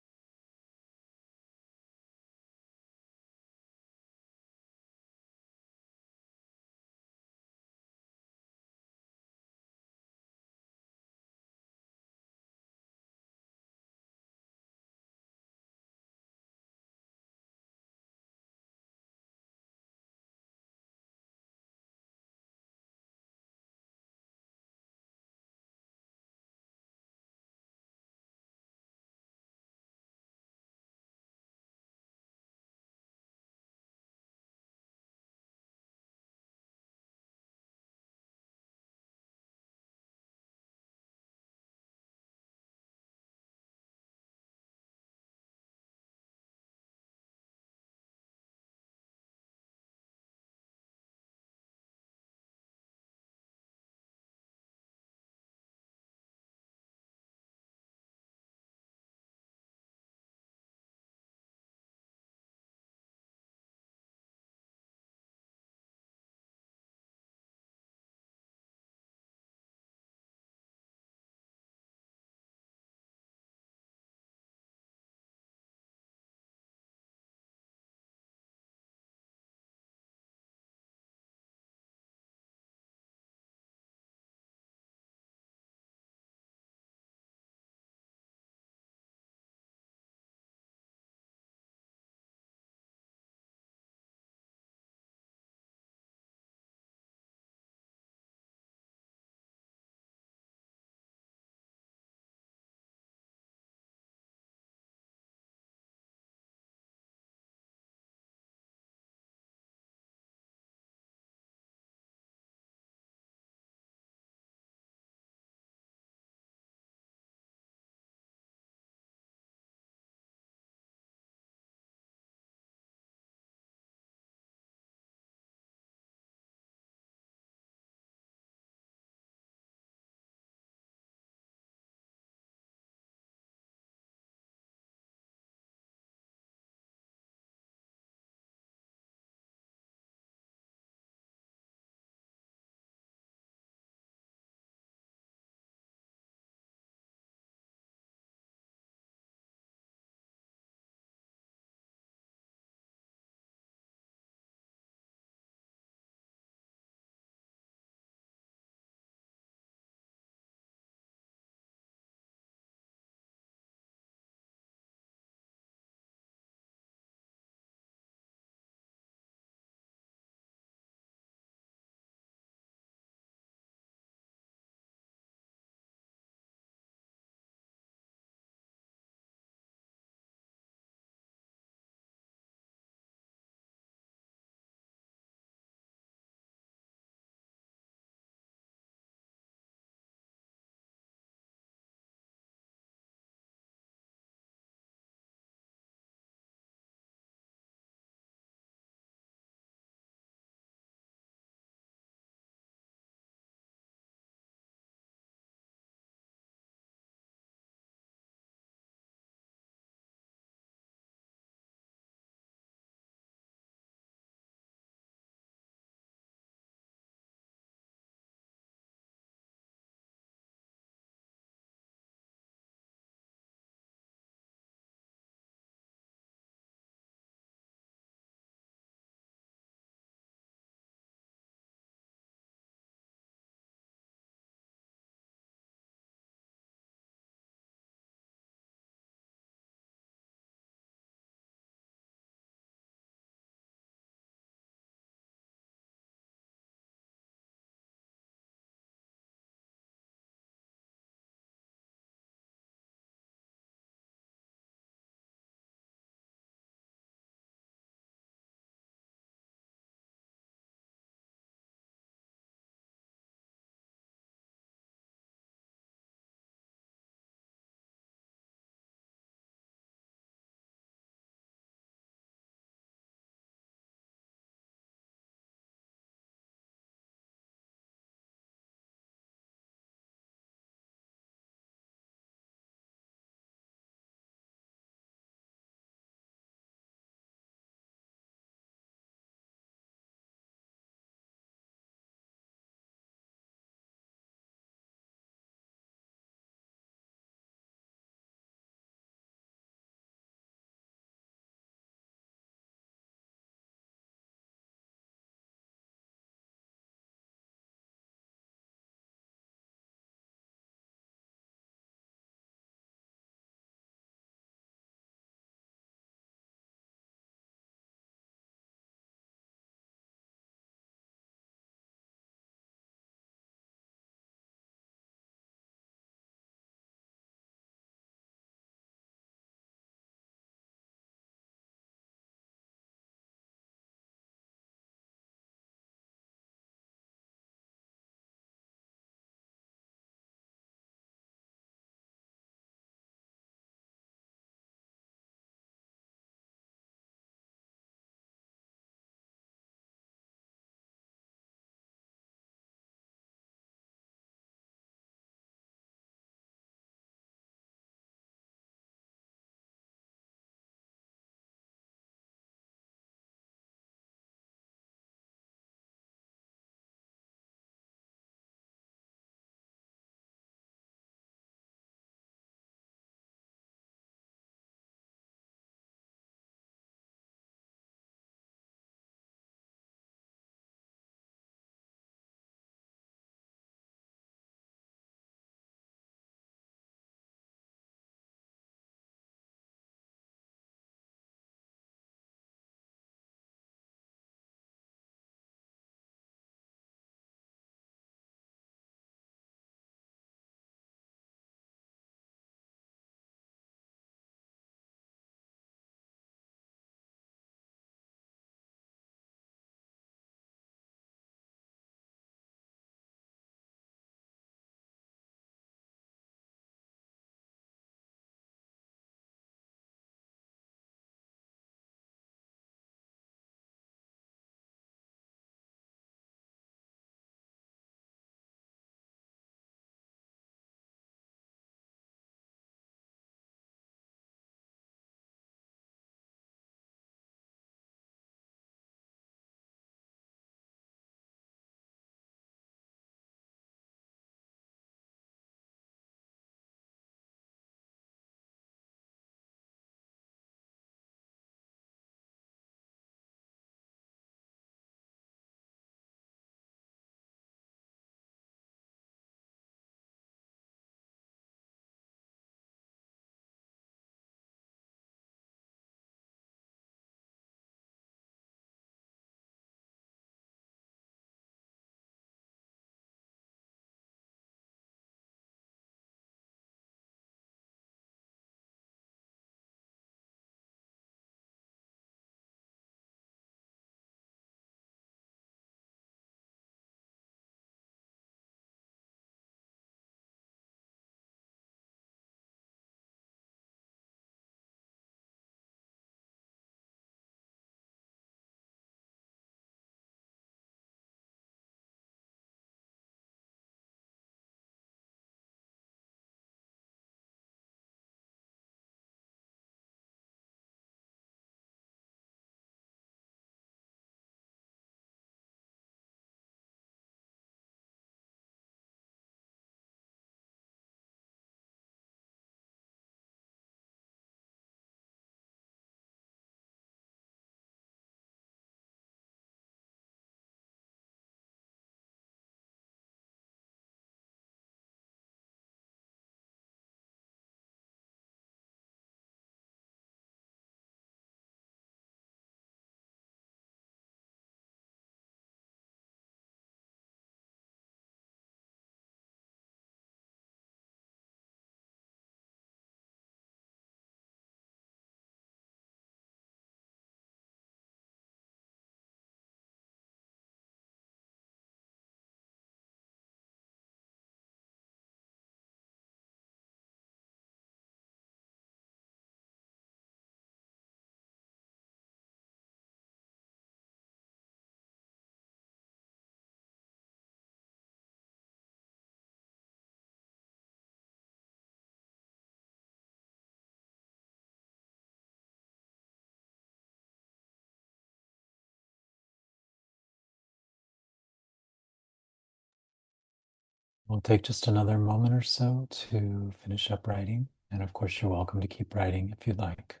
[SPEAKER 1] We'll take just another moment or so to finish up writing. And of course, you're welcome to keep writing if you'd like.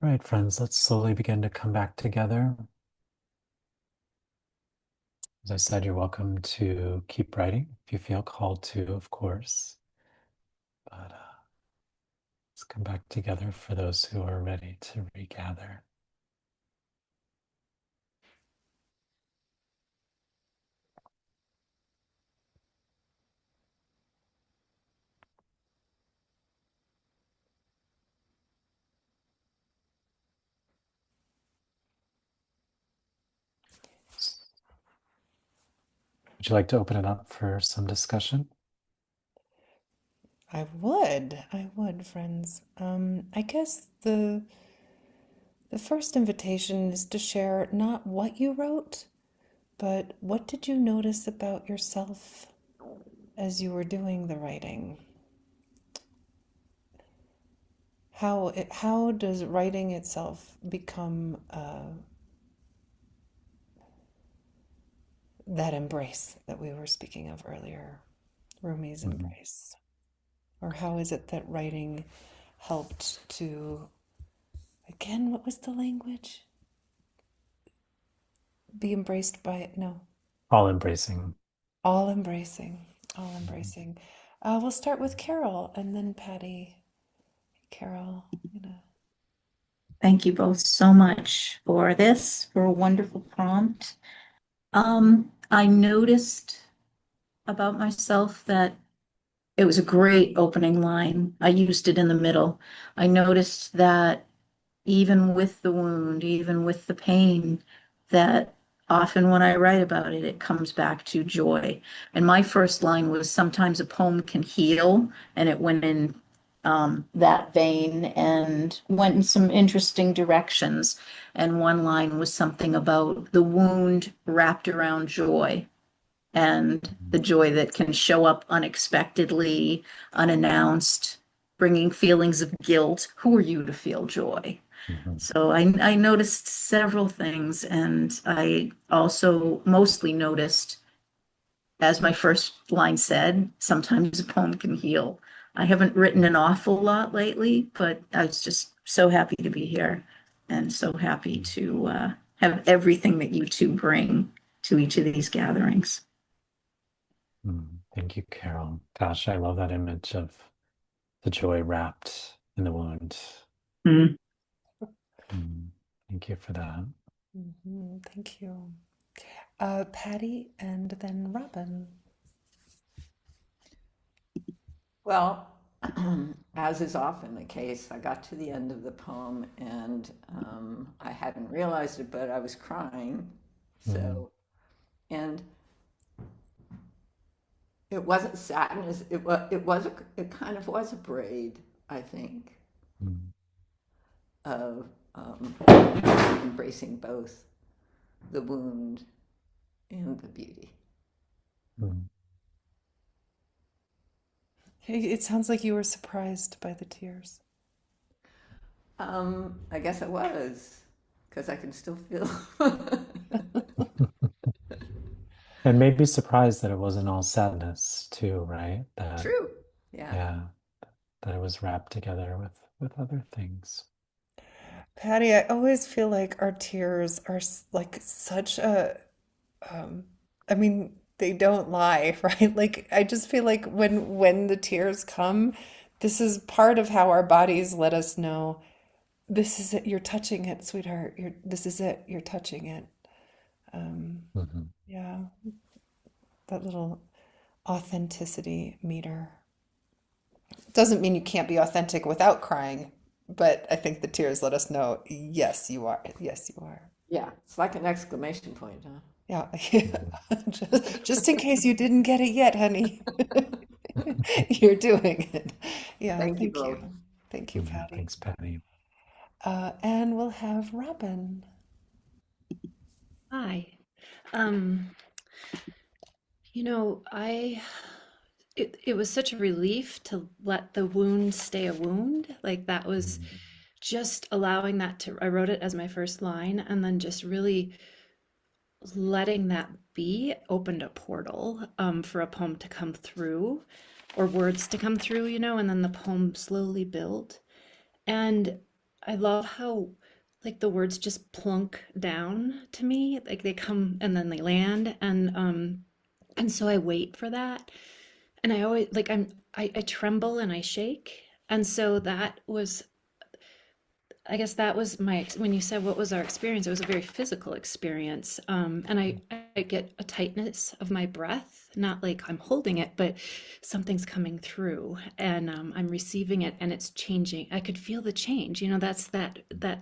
[SPEAKER 1] All right, friends, let's slowly begin to come back together. As I said, you're welcome to keep writing if you feel called to, of course. But let's come back together for those who are ready to regather. Would you like to open it up for some discussion?
[SPEAKER 2] I would, friends. I guess the first invitation is to share not what you wrote, but what did you notice about yourself as you were doing the writing? How does writing itself become that embrace that we were speaking of earlier, Rumi's
[SPEAKER 1] Mhm.
[SPEAKER 2] embrace? Or how is it that writing helped to, again, what was the language? Be embraced by, no,
[SPEAKER 1] All embracing.
[SPEAKER 2] all embracing, all
[SPEAKER 1] Mhm.
[SPEAKER 2] embracing. We'll start with Carol and then Patty. Carol,
[SPEAKER 3] Thank you both so much for this, for a wonderful prompt. I noticed about myself that it was a great opening line. I used it in the middle. I noticed that even with the wound, even with the pain, that often when I write about it, it comes back to joy. And my first line was sometimes a poem can heal, and it went in that vein and went in some interesting directions. And one line was something about the wound wrapped around joy and the joy that can show up unexpectedly, unannounced, bringing feelings of guilt. Who are you to feel joy?
[SPEAKER 1] Mhm.
[SPEAKER 3] So I noticed several things, and I also mostly noticed, as my first line said, sometimes a poem can heal. I haven't written an awful lot lately, but I was just so happy to be here and so happy to have everything that you two bring to each of these gatherings.
[SPEAKER 1] Thank you, Carol. Gosh, I love that image of the joy wrapped in the wound.
[SPEAKER 3] Mm.
[SPEAKER 1] Mm, Thank you for that.
[SPEAKER 2] thank you. Patty and then Robin.
[SPEAKER 4] Well, As is often the case, I got to the end of the poem and I hadn't realized it, but I was crying.
[SPEAKER 1] Mm,
[SPEAKER 4] So, and it wasn't sadness. It kind of was a braid, I think,
[SPEAKER 1] mm,
[SPEAKER 4] of embracing both the wound and the beauty.
[SPEAKER 1] mm.
[SPEAKER 2] It sounds like you were surprised by the tears.
[SPEAKER 4] I guess I was, because I can still feel.
[SPEAKER 1] And maybe surprised that it wasn't all sadness too, right? That,
[SPEAKER 4] True. Yeah.
[SPEAKER 1] yeah, that it was wrapped together with other things.
[SPEAKER 2] Patty, I always feel like our tears are like such a, um, I mean, they don't lie, right? Like I just feel like when the tears come, this is part of how our bodies let us know this is it. You're touching it, sweetheart. This is it. You're touching it. Um,
[SPEAKER 1] Hmm.
[SPEAKER 2] yeah, that little authenticity meter. Doesn't mean you can't be authentic without crying, but I think the tears let us know, yes, you are. Yes, you are.
[SPEAKER 4] Yeah. It's like an exclamation point, huh?
[SPEAKER 2] Yeah.
[SPEAKER 1] Hmm.
[SPEAKER 2] Just in case you didn't get it yet, honey. You're doing it. Yeah,
[SPEAKER 4] Thank you
[SPEAKER 2] thank
[SPEAKER 4] both.
[SPEAKER 2] you. Thank you,
[SPEAKER 1] Hmm.
[SPEAKER 2] Patty.
[SPEAKER 1] Thanks, Patty.
[SPEAKER 2] And we'll have Robin.
[SPEAKER 5] Hi. Um, I it was such a relief to let the wound stay a wound. Like that was
[SPEAKER 1] Mm,
[SPEAKER 5] just allowing that to, I wrote it as my first line and then just really letting that be opened a portal for a poem to come through or words to come through, and then the poem slowly built. And I love how like the words just plunk down to me, like they come and then they land and so I wait for that. And I always like I tremble and I shake. And so that was, I guess that was when you said what was our experience, it was a very physical experience. And I get a tightness of my breath, not like I'm holding it, but something's coming through and I'm receiving it and it's changing. I could feel the change. That's that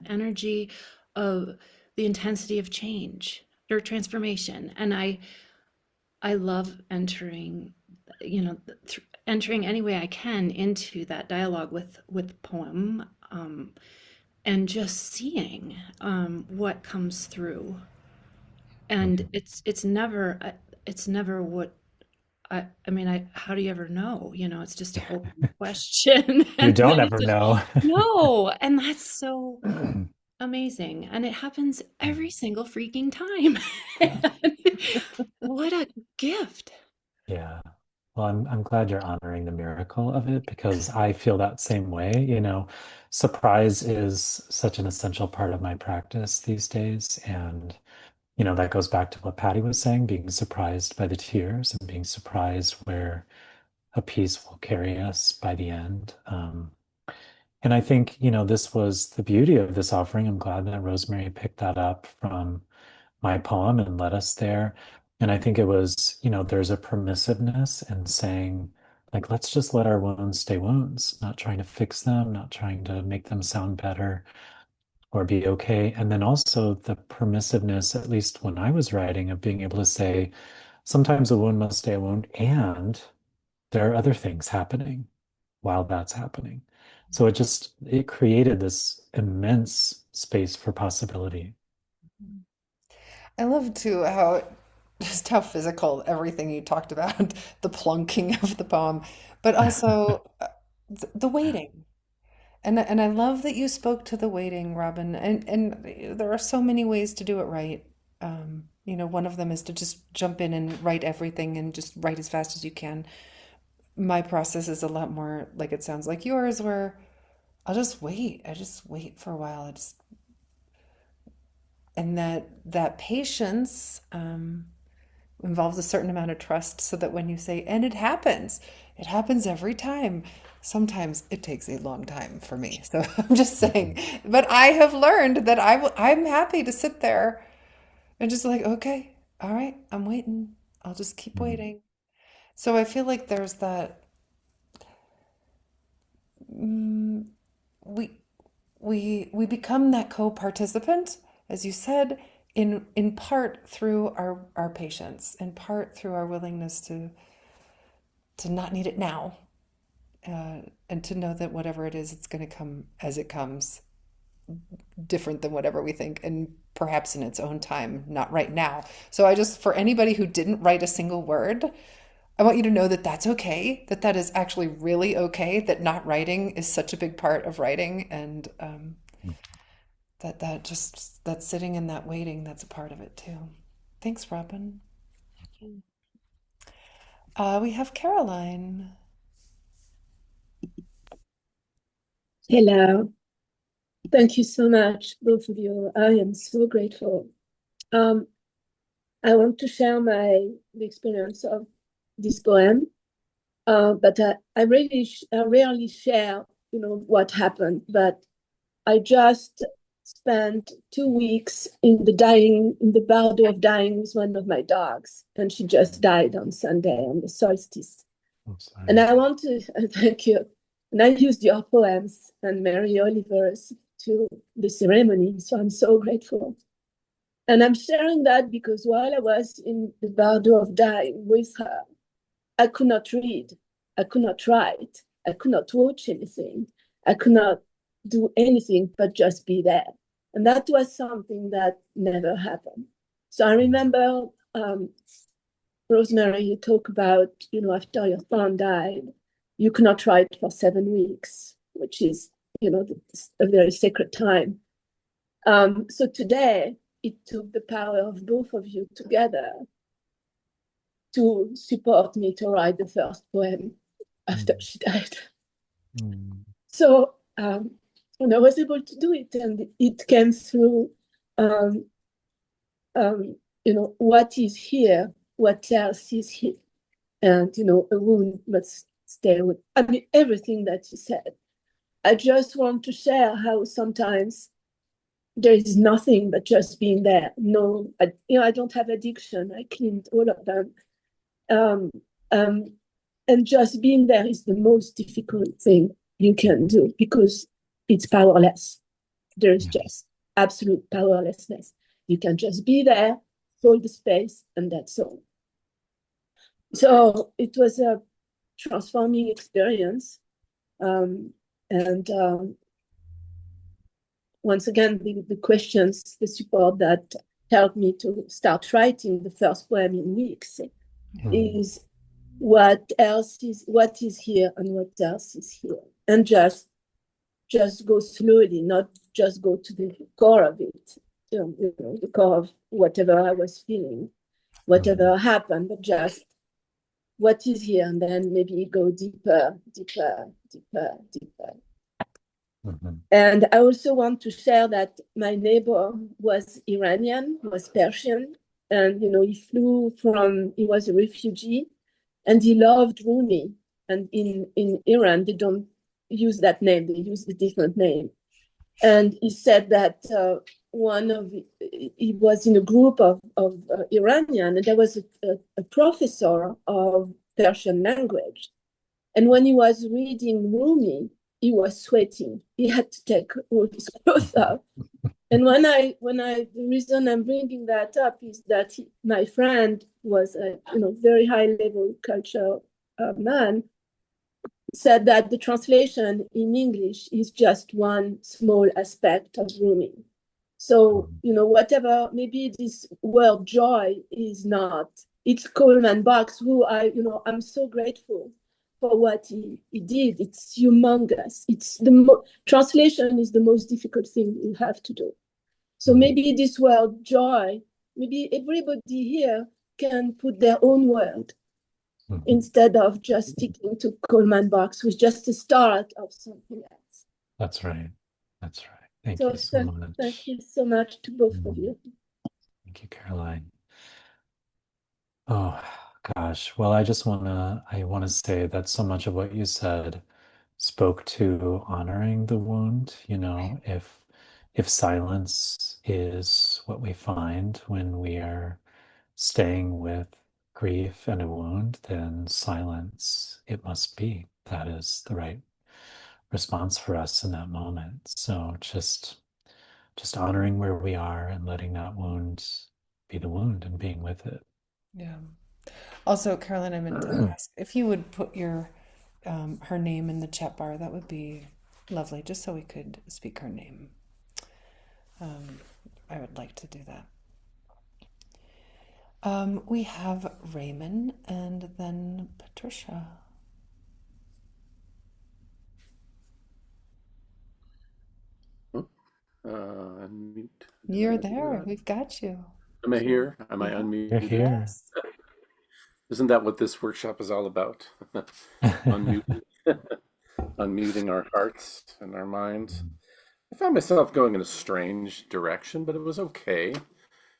[SPEAKER 5] energy of the intensity of change or transformation. And I love entering, entering any way I can into that dialogue with poem, and just seeing what comes through. And
[SPEAKER 1] mhm.
[SPEAKER 5] it's never what I mean. How do you ever know? It's just an open question,
[SPEAKER 1] You
[SPEAKER 5] and
[SPEAKER 1] don't
[SPEAKER 5] then
[SPEAKER 1] ever
[SPEAKER 5] it's
[SPEAKER 1] know.
[SPEAKER 5] no, and that's so amazing, and it happens every single freaking time.
[SPEAKER 1] Yeah.
[SPEAKER 5] And what a gift.
[SPEAKER 1] Yeah. Well, I'm glad you're honoring the miracle of it because I feel that same way. Surprise is such an essential part of my practice these days. And, that goes back to what Patty was saying, being surprised by the tears and being surprised where a piece will carry us by the end. And I think, this was the beauty of this offering. I'm glad that Rosemary picked that up from my poem and led us there. And I think it was, there's a permissiveness in saying, like, let's just let our wounds stay wounds, not trying to fix them, not trying to make them sound better or be okay. And then also the permissiveness, at least when I was writing, of being able to say, sometimes a wound must stay a wound, and there are other things happening while that's happening. So it created this immense space for possibility.
[SPEAKER 2] I love too how just how physical everything you talked about, the plunking of the poem, but also the waiting. And I love that you spoke to the waiting, Robin. And there are so many ways to do it right. One of them is to just jump in and write everything and just write as fast as you can. My process is a lot more like it sounds like yours, where I'll just wait. I just wait for a while. And that patience involves a certain amount of trust, so that when you say, and it happens every time. Sometimes it takes a long time for me. So I'm just saying,
[SPEAKER 1] Mhm.
[SPEAKER 2] but I have learned that I'm happy to sit there and just like, okay, all right, I'm waiting. I'll just keep
[SPEAKER 1] Mhm.
[SPEAKER 2] waiting. So I feel like there's mm, we we become that co-participant, as you said, in part through our patience, in part through our willingness to not need it now, and to know that whatever it is, it's going to come as it comes, different than whatever we think, and perhaps in its own time, not right now. So I just, for anybody who didn't write a single word, I want you to know that that's okay, that that is actually really okay, that not writing is such a big part of writing, and that just that sitting and that waiting, that's a part of it too. Thanks, Robin. We have Caroline.
[SPEAKER 6] Hello. Thank you so much, both of you. I am so grateful. Um, I want to share the experience of this poem, but I rarely share, what happened. But I just spent 2 weeks in the bardo of dying with one of my dogs, and she just died on Sunday on the solstice.
[SPEAKER 1] I'm
[SPEAKER 6] And
[SPEAKER 1] sorry.
[SPEAKER 6] I want to thank you. And I used your poems and Mary Oliver's to the ceremony. So I'm so grateful. And I'm sharing that because while I was in the bardo of dying with her, I could not read, I could not write, I could not watch anything, I could not do anything but just be there. And that was something that never happened. So I remember Rosemerry, you talk about, after your son died, you could not write for 7 weeks, which is, a very sacred time. So today, it took the power of both of you together to support me to write the first poem after she died. So, and I was able to do it, and it came through, um, what is here, what else is here? And, a wound must stay with, everything that you said. I just want to share how sometimes there is nothing but just being there. No, I don't have addiction. I cleaned all of them. Um, um, and just being there is the most difficult thing you can do because it's powerless. There is just absolute powerlessness. You can just be there, hold the space, and that's all. So it was a transforming experience. And once again, the questions, the support that helped me to start writing the first poem in weeks is what is here and what else is here. And just go slowly, not just go to the core of it, the core of whatever I was feeling, whatever happened, but just what is here, and then maybe go deeper, deeper, deeper, deeper. And I also want to share that my neighbor was Iranian, was Persian, and he was a refugee, and he loved Rumi. And in Iran, they don't use that name; they use a different name. And he said that he was in a group of Iranian, and there was a professor of Persian language. And when he was reading Rumi, he was sweating. He had to take all his clothes off. And the reason I'm bringing that up is that my friend was a very high level culture man, said that the translation in English is just one small aspect of Rumi. So, whatever, maybe this word joy is not, it's Coleman Box, who I'm so grateful for what he did. It's humongous. Translation is the most difficult thing you have to do. So maybe this word joy, maybe everybody here can put their own word instead of just sticking to Coleman Box, which is just the start of something else.
[SPEAKER 1] That's right. That's right. Thank
[SPEAKER 6] So
[SPEAKER 1] you so much.
[SPEAKER 6] thank you so much to both of you.
[SPEAKER 1] Thank you, Caroline. Oh gosh. Well, I wanna say that so much of what you said spoke to honoring the wound, if silence is what we find when we are staying with grief and a wound, then silence it must be. That is the right response for us in that moment. So just honoring where we are and letting that wound be the wound and being with it.
[SPEAKER 2] Yeah. Also, Carolyn, I meant to ask if you would put your her name in the chat bar. That would be lovely, just so we could speak her name. I would like to do that. We have Raymond and then Patricia.
[SPEAKER 7] Unmute. Did
[SPEAKER 2] You're
[SPEAKER 7] I do
[SPEAKER 2] there.
[SPEAKER 7] that?
[SPEAKER 2] We've got you.
[SPEAKER 7] Am I here? Am I
[SPEAKER 2] Yeah.
[SPEAKER 1] You're
[SPEAKER 7] unmuted?
[SPEAKER 1] here.
[SPEAKER 2] Yes.
[SPEAKER 7] Isn't that what this workshop is all about? Unmuting, unmuting our hearts and our minds. I found myself going in a strange direction, but it was okay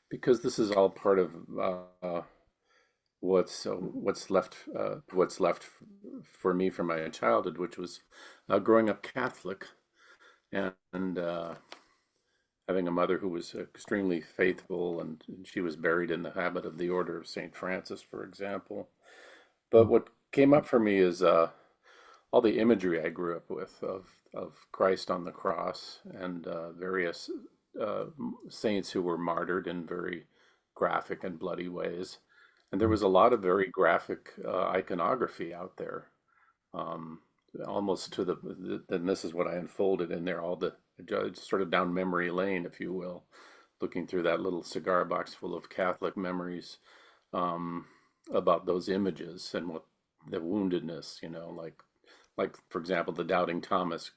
[SPEAKER 7] because this is all part of what's left for me from my childhood, which was growing up Catholic and having a mother who was extremely faithful, and she was buried in the habit of the Order of St. Francis, for example. But what came up for me is all the imagery I grew up with of Christ on the cross and various uh, saints who were martyred in very graphic and bloody ways. And there was a lot of very graphic iconography out there, um, almost to and this is what I unfolded in there, all the sort of down memory lane, if you will, looking through that little cigar box full of Catholic memories um, about those images and what the woundedness, like for example, the doubting Thomas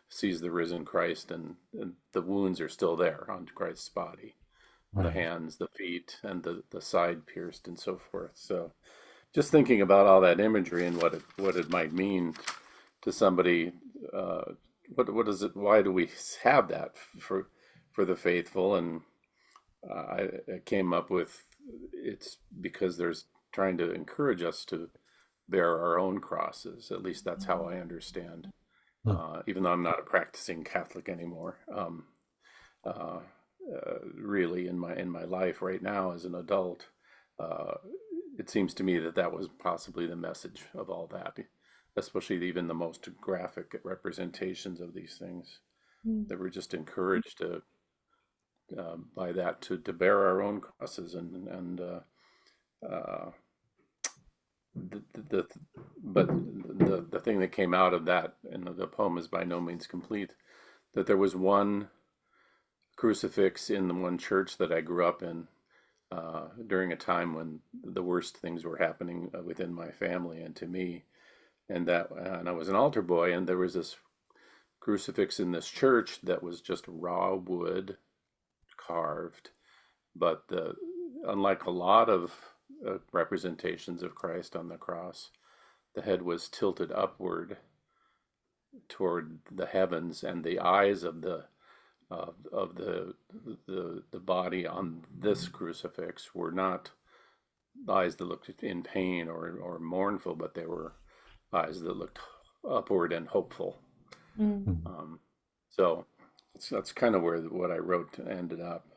[SPEAKER 7] sees the risen Christ and the wounds are still there on Christ's body, the
[SPEAKER 1] Right.
[SPEAKER 7] hands, the feet, and the side pierced and so forth. So just thinking about all that imagery and what it might mean to somebody. Uh, what is it? Why do we have that for the faithful? And I came up with it's because there's trying to encourage us to bear our own crosses. At least that's how I understand.
[SPEAKER 1] Mm.
[SPEAKER 7] Even though I'm not a practicing Catholic anymore, uh, really in my life right now as an adult, uh, it seems to me that that was possibly the message of all that, especially even the most graphic representations of these things.
[SPEAKER 2] Mm.
[SPEAKER 7] That we're just encouraged to by that to bear our own crosses uh, the but the thing that came out of that, and the poem is by no means complete, that there was one crucifix in the one church that I grew up in during a time when the worst things were happening within my family and to me, and I was an altar boy, and there was this crucifix in this church that was just raw wood carved, but unlike a lot of representations of Christ on the cross, the head was tilted upward toward the heavens, and the eyes of the body on this crucifix were not eyes that looked in pain or mournful, but they were eyes that looked upward and hopeful.
[SPEAKER 2] Mm.
[SPEAKER 1] Mm.
[SPEAKER 7] So that's kind of where what I wrote ended up.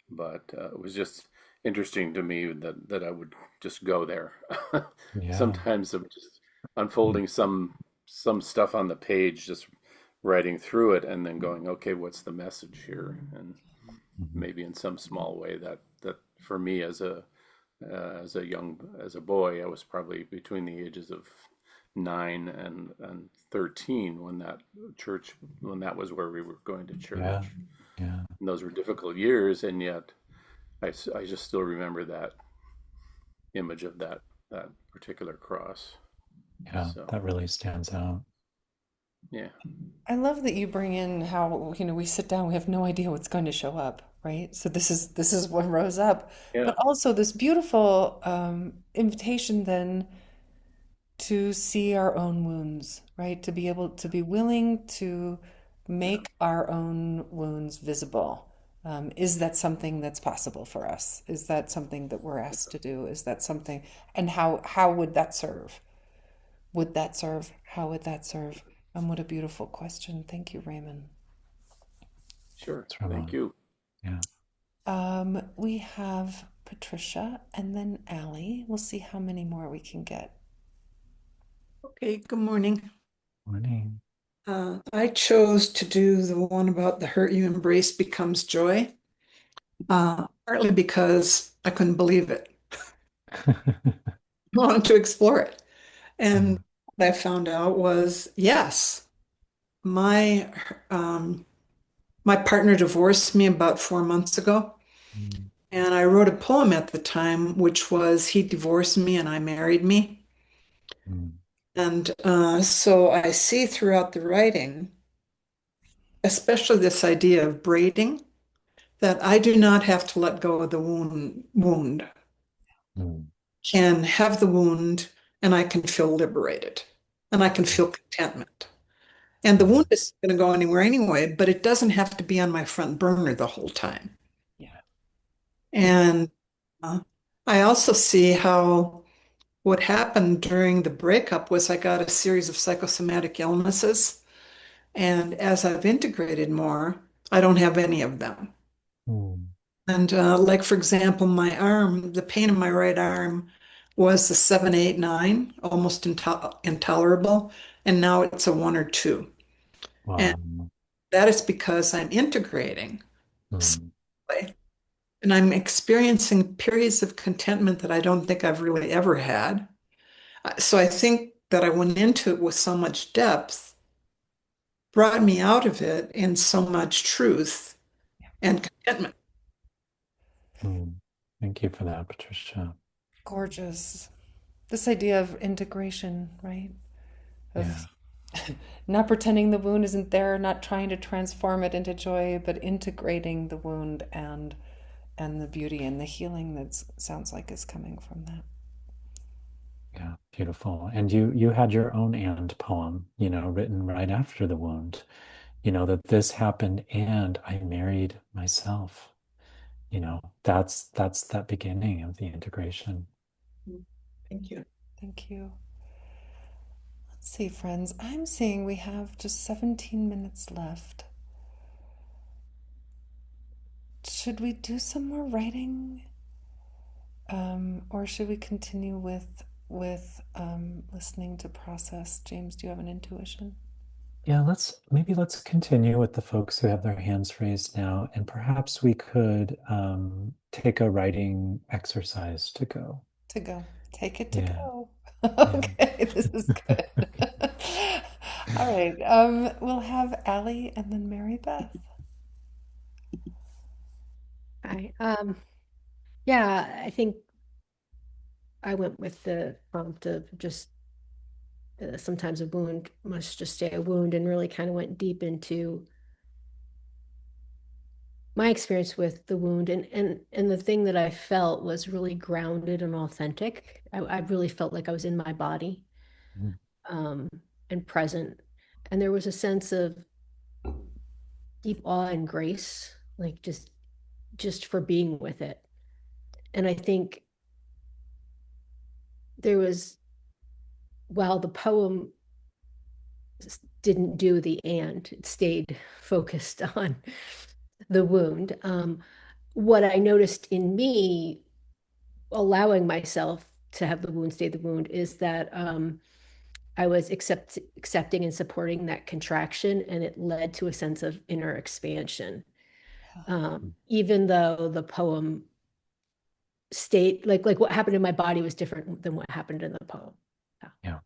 [SPEAKER 7] But it was just interesting to me that I would just go there.
[SPEAKER 1] Yeah.
[SPEAKER 7] Sometimes I'm just
[SPEAKER 1] Mm.
[SPEAKER 7] unfolding some stuff on the page, just writing through it, and then going, okay, what's the message here? And
[SPEAKER 1] Mhm.
[SPEAKER 7] maybe in some small way that for me as a boy, I was probably between the ages of 9 and 13 when that was where we were going to
[SPEAKER 1] Yeah.
[SPEAKER 7] church.
[SPEAKER 1] Yeah.
[SPEAKER 7] And those were difficult years, and yet I just still remember that image of that particular cross.
[SPEAKER 1] Yeah.
[SPEAKER 7] So
[SPEAKER 1] That really stands out.
[SPEAKER 7] yeah,
[SPEAKER 2] I love that you bring in how, we sit down, we have no idea what's going to show up, right? So this is what rose up,
[SPEAKER 7] yeah,
[SPEAKER 2] but also this beautiful invitation then to see our own wounds, right? To be able to be willing to
[SPEAKER 7] yeah,
[SPEAKER 2] make our own wounds visible. Is that something that's possible for us? Is that something that we're asked to do? Is that something, and how would that serve? Would that serve? How would that serve? What a beautiful question. Thank you, Raymond.
[SPEAKER 7] sure.
[SPEAKER 1] It's
[SPEAKER 7] Thank
[SPEAKER 1] Ramon.
[SPEAKER 7] you.
[SPEAKER 1] Yeah.
[SPEAKER 2] We have Patricia and then Allie. We'll see how many more we can get.
[SPEAKER 3] Okay, good morning.
[SPEAKER 1] Morning.
[SPEAKER 8] I chose to do the one about the hurt you embrace becomes joy, partly because I couldn't believe it. I wanted to explore it. And
[SPEAKER 1] Mm,
[SPEAKER 8] what I found out was yes, my um, my partner divorced me about 4 months ago.
[SPEAKER 1] mm,
[SPEAKER 8] And I wrote a poem at the time, which was He Divorced Me and I Married Me.
[SPEAKER 1] mm,
[SPEAKER 8] And so I see throughout the writing, especially this idea of braiding, that I do not have to let go of the wound.
[SPEAKER 1] mm,
[SPEAKER 8] Can have the wound and I can feel liberated and I can feel contentment. And the wound
[SPEAKER 1] mm.
[SPEAKER 8] is going to go anywhere anyway, but it doesn't have to be on my front burner the whole time.
[SPEAKER 2] Yeah.
[SPEAKER 8] And uh, I also see how what happened during the breakup was I got a series of psychosomatic illnesses. And as I've integrated more, I don't have any of them.
[SPEAKER 1] Mm,
[SPEAKER 8] And like, for example, my arm, the pain in my right arm was a 7, 8, 9, almost intolerable. And now it's a 1 or 2. And
[SPEAKER 1] wow.
[SPEAKER 8] that is because I'm integrating
[SPEAKER 1] Mm,
[SPEAKER 8] slowly. And I'm experiencing periods of contentment that I don't think I've really ever had. So I think that I went into it with so much depth, brought me out of it in so much truth and contentment.
[SPEAKER 1] mm. Thank you for that, Patricia.
[SPEAKER 2] Gorgeous. This idea of integration, right?
[SPEAKER 1] Yeah.
[SPEAKER 2] Of not pretending the wound isn't there, not trying to transform it into joy, but integrating the wound and the beauty and the healing that sounds like is coming from that.
[SPEAKER 1] Yeah, beautiful. And you had your own and poem, written right after the wound, that this happened and I married myself. That's that beginning of the integration.
[SPEAKER 8] Thank you.
[SPEAKER 2] Thank you. Let's see, friends. I'm seeing we have just 17 minutes left. Should we do some more writing? Or should we continue with listening to process? James, do you have an intuition?
[SPEAKER 1] Yeah, let's continue with the folks who have their hands raised now, and perhaps we could take a writing exercise to go.
[SPEAKER 2] To go. Take it to
[SPEAKER 1] Yeah,
[SPEAKER 2] go.
[SPEAKER 1] yeah.
[SPEAKER 2] Okay, this is good.
[SPEAKER 1] Okay.
[SPEAKER 2] All right. We'll have Allie and then Mary Beth.
[SPEAKER 9] I yeah, I think I went with the prompt of just sometimes a wound must just stay a wound, and really kind of went deep into my experience with the wound, and the thing that I felt was really grounded and authentic. I really felt like I was in my body,
[SPEAKER 1] Mm,
[SPEAKER 9] um, and present, and there was a sense of deep awe and grace, like just for being with it. And I think there was, while the poem didn't do the and, it stayed focused on the wound. What I noticed in me, allowing myself to have the wound stay the wound, is that I was accepting and supporting that contraction, and it led to a sense of inner expansion.
[SPEAKER 1] mm.
[SPEAKER 9] Even though the poem state, like what happened in my body was different than what happened in the poem. Yeah.
[SPEAKER 1] Yeah.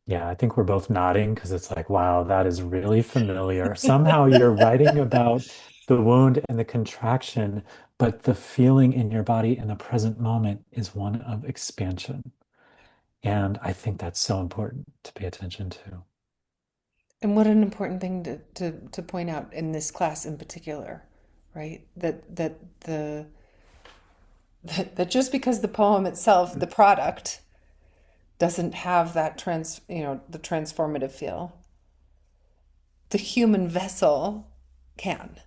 [SPEAKER 1] Yeah, I think we're both nodding because it's like, wow, that is really familiar. Somehow you're writing about the wound and the contraction, but the feeling in your body in the present moment is one of expansion. And I think that's so important to pay attention to.
[SPEAKER 2] And what an important thing to point out in this class in particular, right? That just because the poem itself, the product, doesn't have that the transformative feel, the human vessel can.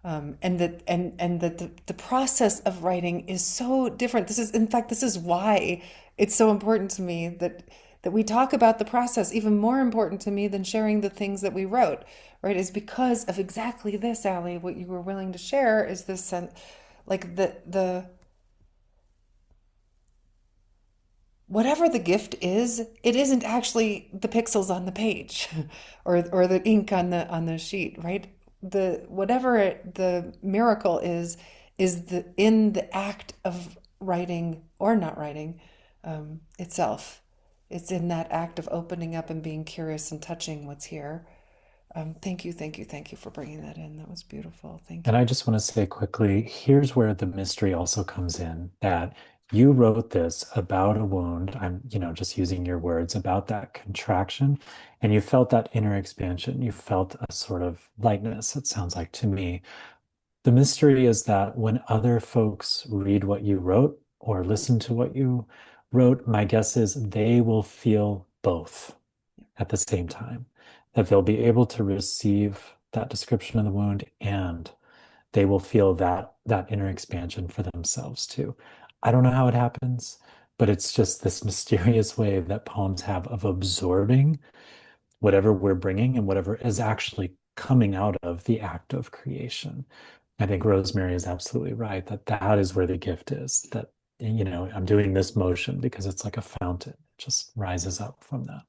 [SPEAKER 2] And that the process of writing is so different. This is, in fact, this is why it's so important to me that we talk about the process. Even more important to me than sharing the things that we wrote, right? Is because of exactly this, Allie. What you were willing to share is this sense, like the whatever the gift is, it isn't actually the pixels on the page or the ink on the sheet, right? The whatever the miracle is the in the act of writing or not writing itself. It's in that act of opening up and being curious and touching what's here. Thank you, thank you, thank you for bringing that in. That was beautiful. Thank
[SPEAKER 1] And
[SPEAKER 2] you.
[SPEAKER 1] I just want to say quickly, here's where the mystery also comes in, that you wrote this about a wound. I'm, just using your words about that contraction, and you felt that inner expansion. You felt a sort of lightness, it sounds like to me. The mystery is that when other folks read what you wrote or listen to what you wrote, my guess is they will feel both at the same time, that they'll be able to receive that description of the wound and they will feel that inner expansion for themselves too. I don't know how it happens, but it's just this mysterious way that poems have of absorbing whatever we're bringing and whatever is actually coming out of the act of creation. I think Rosemary is absolutely right that that is where the gift is. That, I'm doing this motion because it's like a fountain. It just rises up from that.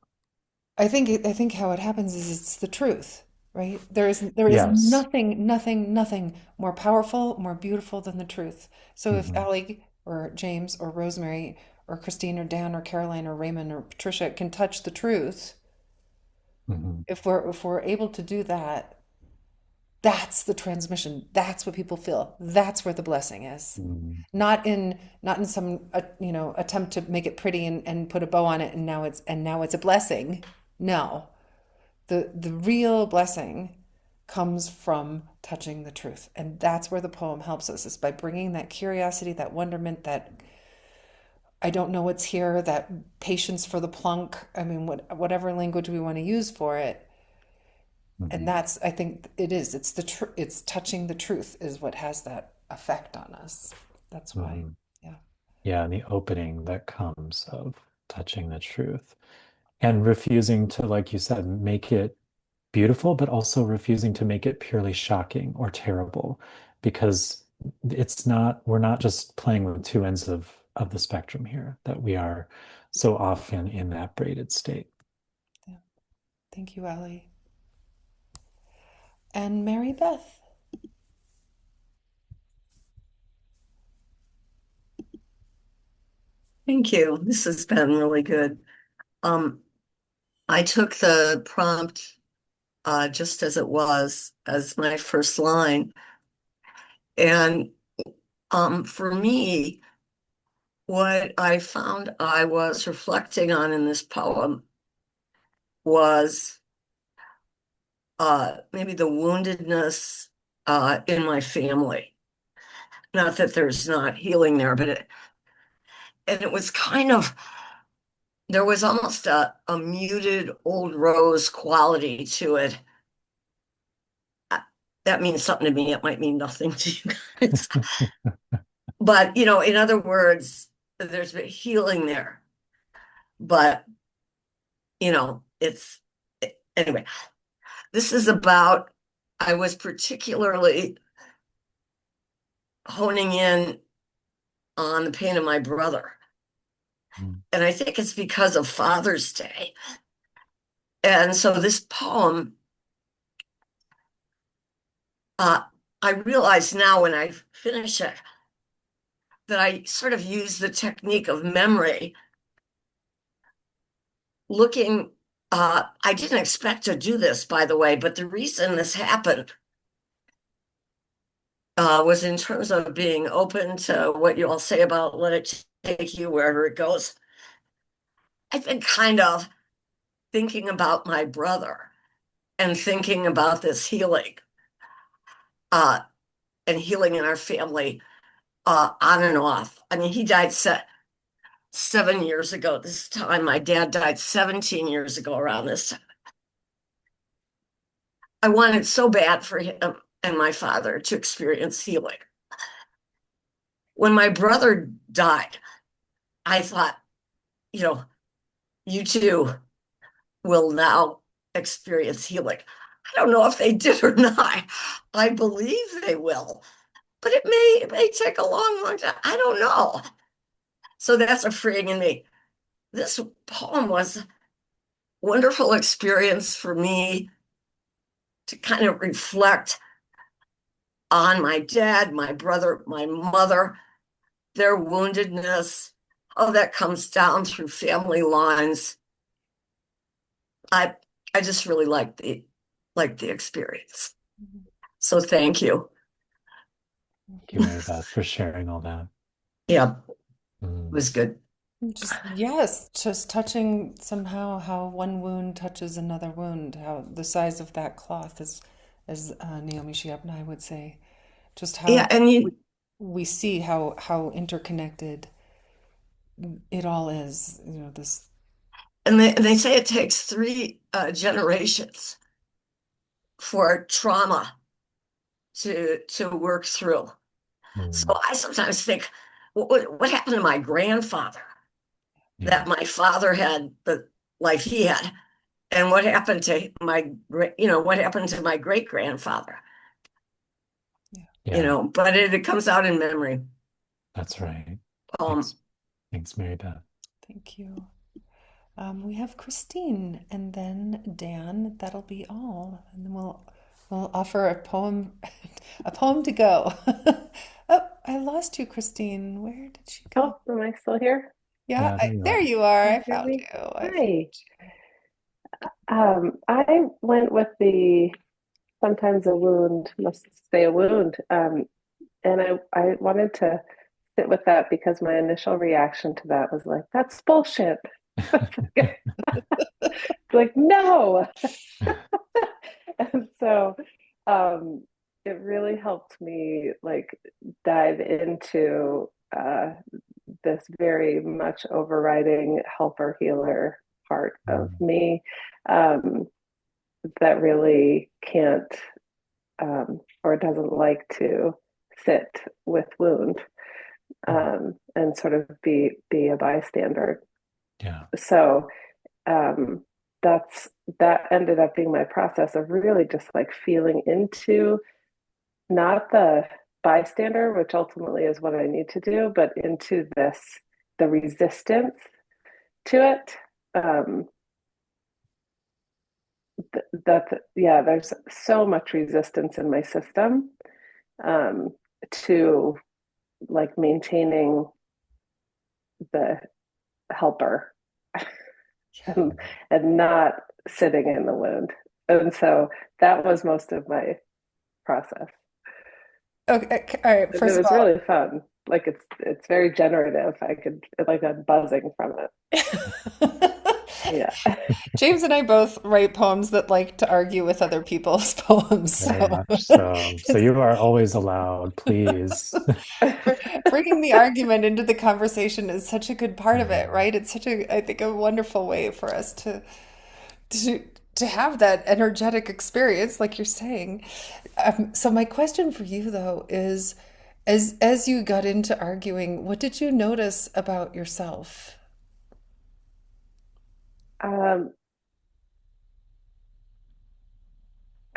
[SPEAKER 2] I think how it happens is it's the truth, right? There is
[SPEAKER 1] Yes.
[SPEAKER 2] nothing more powerful, more beautiful than the truth. So if
[SPEAKER 1] Hmm.
[SPEAKER 2] Allie or James or Rosemary or Christine or Dan or Caroline or Raymond or Patricia can touch the truth,
[SPEAKER 1] Hmm.
[SPEAKER 2] if we're able to do that, that's the transmission. That's what people feel. That's where the blessing is.
[SPEAKER 1] Hmm.
[SPEAKER 2] Not in some attempt to make it pretty and put a bow on it and now it's a blessing. No. The real blessing comes from touching the truth. And that's where the poem helps us, is by bringing that curiosity, that wonderment, that I don't know what's here, that patience for the plunk. I mean, whatever language we want to use for it. And
[SPEAKER 1] Hmm.
[SPEAKER 2] that's, I think it is. It's touching the truth is what has that effect on us. That's why.
[SPEAKER 1] Hmm.
[SPEAKER 2] Yeah.
[SPEAKER 1] Yeah, and the opening that comes of touching the truth and refusing to, like you said, make it beautiful, but also refusing to make it purely shocking or terrible, because we're not just playing with two ends of the spectrum here, that we are so often in that braided state.
[SPEAKER 2] Yeah. Thank you, Allie. And Mary Beth.
[SPEAKER 10] Thank you. This has been really good. Um, I took the prompt just as it was as my first line. And for me, what I found I was reflecting on in this poem was maybe the woundedness in my family. Not that there's not healing there, but and it was kind of, there was almost a muted old rose quality to it. Uh, That means something to me. It might mean nothing to you guys. But, in other words, there's been healing there. But, it's anyway, this is about, I was particularly honing in on the pain of my brother.
[SPEAKER 1] Mm.
[SPEAKER 10] And I think it's because of Father's Day. And so this poem, uh, I realize now when I finish it that I sort of use the technique of memory, looking. I didn't expect to do this, by the way, but the reason this happened was in terms of being open to what you all say about let it take you wherever it goes. I've been kind of thinking about my brother and thinking about this healing uh, and healing in our family on and off. I mean, he died 7 years ago this time. My dad died 17 years ago around this time. I wanted so bad for him and my father to experience healing. When my brother died, I thought, you know, you too will now experience healing. I don't know if they did or not. I believe they will, but it may take a long, long time. I don't know. So that's a freeing in me. this poem was a wonderful experience for me to kind of reflect on my dad, my brother, my mother, their woundedness, how that comes down through family lines. I I just really like the experience. So thank you.
[SPEAKER 1] Thank you, Mary Beth, for sharing all that.
[SPEAKER 10] Yeah, it
[SPEAKER 1] Mm,
[SPEAKER 10] was good.
[SPEAKER 2] Just, yes, just touching somehow how one wound touches another wound, how the size of that cloth is, as Naomi Shihab and I would say, just
[SPEAKER 10] Yeah,
[SPEAKER 2] how
[SPEAKER 10] and
[SPEAKER 2] we,
[SPEAKER 10] you
[SPEAKER 2] we see how interconnected it all is, this.
[SPEAKER 10] and they say it takes three generations for trauma to work through. So
[SPEAKER 1] mm,
[SPEAKER 10] I sometimes think, what happened to my grandfather
[SPEAKER 1] yeah,
[SPEAKER 10] that my father had the life he had, and what happened to what happened to my great grandfather?
[SPEAKER 2] Yeah,
[SPEAKER 1] yeah,
[SPEAKER 10] But it comes out in memory.
[SPEAKER 1] that's right.
[SPEAKER 10] Um,
[SPEAKER 1] Thanks, thanks, Mary Beth.
[SPEAKER 2] thank you. We have Christine and then Dan. That'll be all, and then we'll offer a poem, a poem to go. Oh, I lost you, Christine. Where did she go?
[SPEAKER 11] Oh, am I still here?
[SPEAKER 2] Yeah,
[SPEAKER 1] Yeah, there you
[SPEAKER 2] there
[SPEAKER 1] are.
[SPEAKER 2] you are.
[SPEAKER 11] Can
[SPEAKER 2] I
[SPEAKER 11] you hear
[SPEAKER 2] found
[SPEAKER 11] me?
[SPEAKER 2] you. I found
[SPEAKER 11] Hi.
[SPEAKER 2] you.
[SPEAKER 11] I went with the sometimes a wound must stay a wound. And I wanted to sit with that because my initial reaction to that was like, that's bullshit. Like, no. And so it really helped me like dive into this very much overriding helper healer part of
[SPEAKER 1] Mm,
[SPEAKER 11] me um, that really can't or doesn't like to sit with wound
[SPEAKER 1] mm,
[SPEAKER 11] and sort of be a bystander.
[SPEAKER 1] yeah.
[SPEAKER 11] So um, that's that ended up being my process of really just like feeling into not the bystander, which ultimately is what I need to do, but into the resistance to it. Um, that yeah, there's so much resistance in my system um, to like maintaining the helper and, and not sitting in the wound. And so that was most of my process.
[SPEAKER 2] Okay, all right.
[SPEAKER 11] And it
[SPEAKER 2] First of
[SPEAKER 11] was
[SPEAKER 2] all,
[SPEAKER 11] really fun. Like it's very generative. I could like I'm buzzing from it. Yeah.
[SPEAKER 2] James and I both write poems that like to argue with other people's poems.
[SPEAKER 1] Very
[SPEAKER 2] So
[SPEAKER 1] much so. So
[SPEAKER 2] it's
[SPEAKER 1] you are always allowed, please.
[SPEAKER 2] bringing the argument into the conversation is such a good part of it,
[SPEAKER 1] Mm,
[SPEAKER 2] right? It's such a, I think, a wonderful way for us to to have that energetic experience, like you're saying. So my question for you though is, as you got into arguing, what did you notice about yourself?
[SPEAKER 11] um,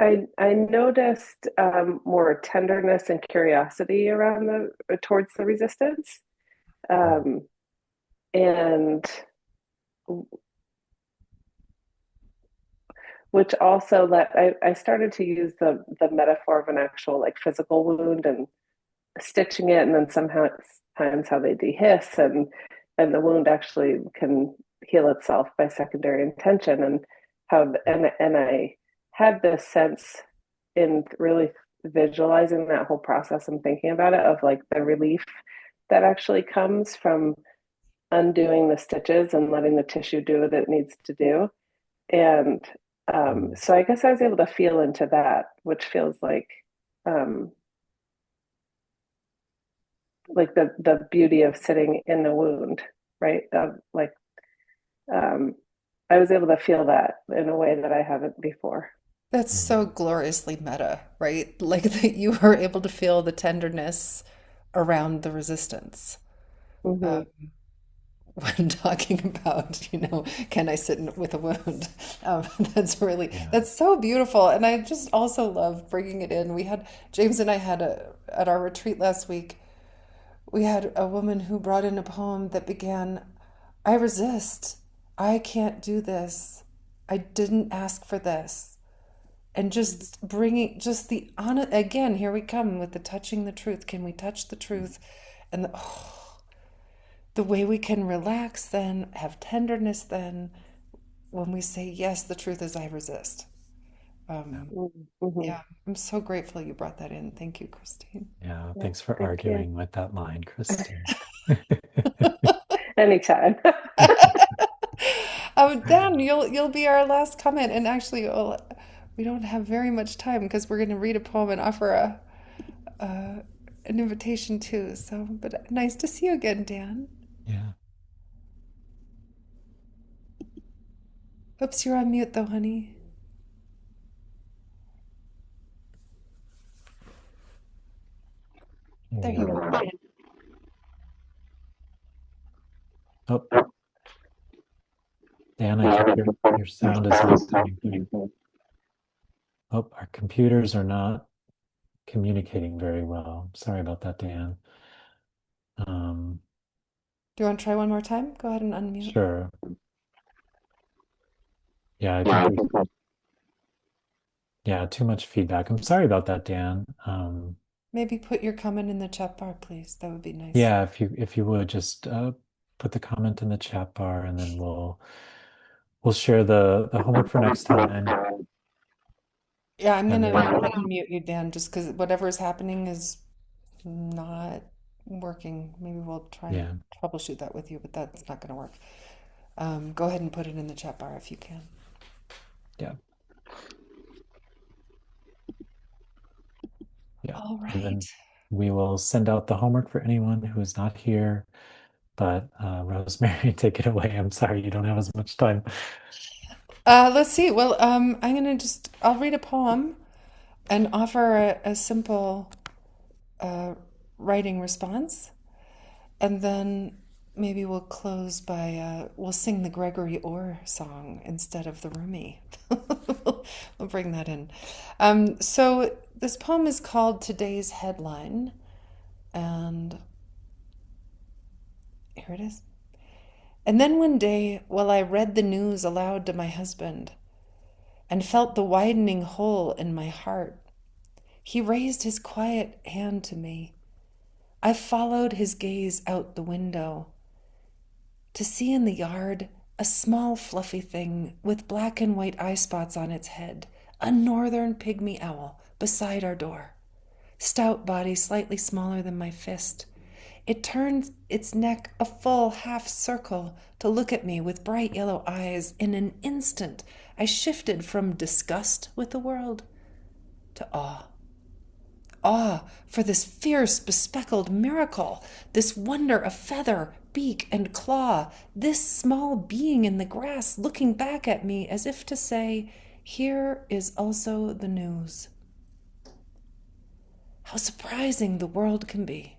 [SPEAKER 11] I noticed more tenderness and curiosity around the towards the resistance,
[SPEAKER 1] mm,
[SPEAKER 11] um, and which also I started to use the metaphor of an actual like physical wound and stitching it, and then somehow times how they dehiss and the wound actually can heal itself by secondary intention, and how and I had this sense in really visualizing that whole process and thinking about it of like the relief that actually comes from undoing the stitches and letting the tissue do what it needs to do. And
[SPEAKER 1] mm,
[SPEAKER 11] so I guess I was able to feel into that, which feels um, like the beauty of sitting in the wound, right? Like um, I was able to feel that in a way that I haven't before.
[SPEAKER 2] That's so
[SPEAKER 1] mm,
[SPEAKER 2] gloriously meta, right? Like that you were able to feel the tenderness around the resistance.
[SPEAKER 11] Mm-hmm.
[SPEAKER 2] When talking about, can I sit with a wound? That's really,
[SPEAKER 1] yeah.
[SPEAKER 2] that's so beautiful. And I just also love bringing it in. James and I had at our retreat last week, we had a woman who brought in a poem that began, I resist. I can't do this. I didn't ask for this. And just bringing, just the honest, again, here we come with the touching the truth. Can we touch the truth? And the way we can relax then, have tenderness then, when we say, yes, the truth is I resist.
[SPEAKER 1] Yeah.
[SPEAKER 11] Mhm.
[SPEAKER 2] Yeah, I'm so grateful you brought that in. Thank you, Christine.
[SPEAKER 1] Yeah,
[SPEAKER 11] Yeah,
[SPEAKER 1] thanks for
[SPEAKER 11] thank you.
[SPEAKER 1] arguing with that line, Christine.
[SPEAKER 11] Anytime.
[SPEAKER 2] Dan, you'll be our last comment, and actually, we don't have very much time because we're going to read a poem and offer uh, an invitation too. So, but nice to see you again, Dan.
[SPEAKER 1] Yeah.
[SPEAKER 2] Oops, you're on mute though, honey. There you
[SPEAKER 1] Yeah.
[SPEAKER 2] are.
[SPEAKER 1] Oh, Dan, I think your sound is not coming through. Oh, our computers are not communicating very well. Sorry about that, Dan. Um,
[SPEAKER 2] Do you want to try one more time? Go ahead and unmute.
[SPEAKER 1] sure. Yeah, I think there's too much feedback. I'm sorry about that, Dan.
[SPEAKER 2] Maybe put your comment in the chat bar, please. That would be nice.
[SPEAKER 1] Yeah, if you would just put the comment in the chat bar, and then we'll share the homework for next time.
[SPEAKER 2] Yeah, I'm
[SPEAKER 1] And
[SPEAKER 2] gonna go
[SPEAKER 1] then
[SPEAKER 2] ahead and mute you, Dan, just because whatever is happening is not working. Maybe we'll try and
[SPEAKER 1] yeah,
[SPEAKER 2] troubleshoot that with you, but that's not going to work. Go ahead and put it in the chat bar if you can.
[SPEAKER 1] yeah, yeah.
[SPEAKER 2] All
[SPEAKER 1] And
[SPEAKER 2] right.
[SPEAKER 1] then we will send out the homework for anyone who is not here. But Rosemary, take it away. I'm sorry you don't have as much time.
[SPEAKER 2] Let's see. Well, I'll read a poem and offer a simple uh, writing response. And then maybe we'll close by, we'll sing the Gregory Orr song instead of the Rumi. We'll bring that in. So this poem is called Today's Headline. And here it is. And then one day, while I read the news aloud to my husband and felt the widening hole in my heart, he raised his quiet hand to me. I followed his gaze out the window to see in the yard a small fluffy thing with black and white eye spots on its head, a northern pygmy owl beside our door. Stout body slightly smaller than my fist. It turned its neck a full half circle to look at me with bright yellow eyes. In an instant, I shifted from disgust with the world to awe. Awe for this fierce, bespeckled miracle, this wonder of feather, beak, and claw, this small being in the grass looking back at me as if to say, here is also the news. How surprising the world can be.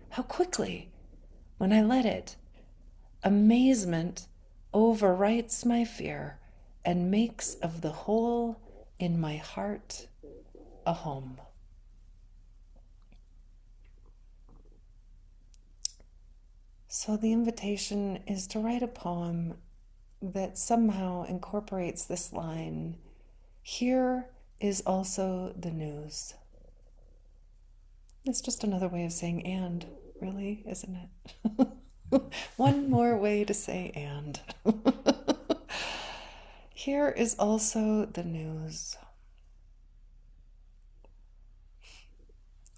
[SPEAKER 2] How quickly, when I let it, amazement overwrites my fear and makes of the hole in my heart a home. So the invitation is to write a poem that somehow incorporates this line, here is also the news. It's just another way of saying and, really, isn't it? One more way to say and. Here is also the news.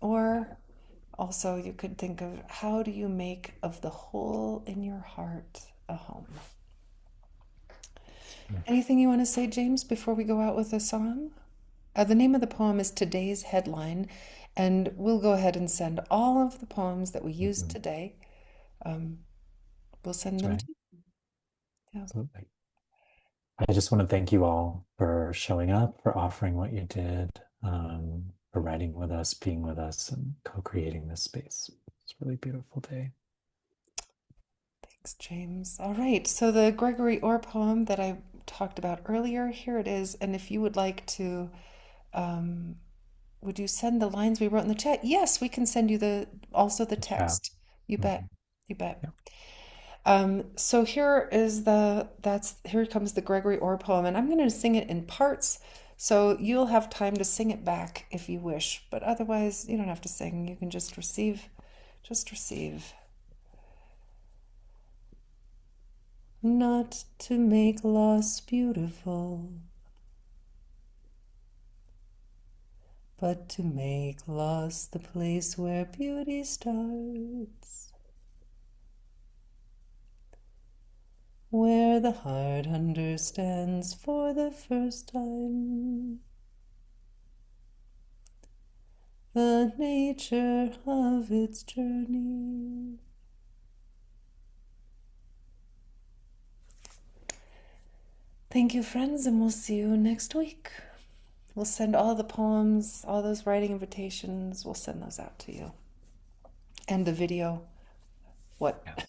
[SPEAKER 2] Or also, you could think of how do you make of the hole in your heart a home? Anything you want to say, James, before we go out with a song? The name of the poem is Today's Headline, and we'll go ahead and send all of the poems that we used today. We'll send
[SPEAKER 1] That's
[SPEAKER 2] them
[SPEAKER 1] right.
[SPEAKER 2] to you. Yeah.
[SPEAKER 1] Absolutely. I just want to thank you all for showing up, for offering what you did, for writing with us, being with us, and co-creating this space. It's a really beautiful day.
[SPEAKER 2] Thanks, James. All right, so the Gregory Orr poem that I talked about earlier, here it is. And if you would like to, would you send the lines we wrote in the chat? Yes, we can send you also the
[SPEAKER 1] Yeah.
[SPEAKER 2] text. You bet. You bet.
[SPEAKER 1] Yeah.
[SPEAKER 2] So here comes the Gregory Orr poem, and I'm going to sing it in parts. So you'll have time to sing it back if you wish, but otherwise you don't have to sing. You can just receive, just receive. Not to make loss beautiful, but to make loss the place where beauty starts, where the heart understands for the first time the nature of its journey. Thank you, friends, and we'll see you next week. We'll send all the poems, all those writing invitations, we'll send those out to you. And the video, what
[SPEAKER 1] Yeah.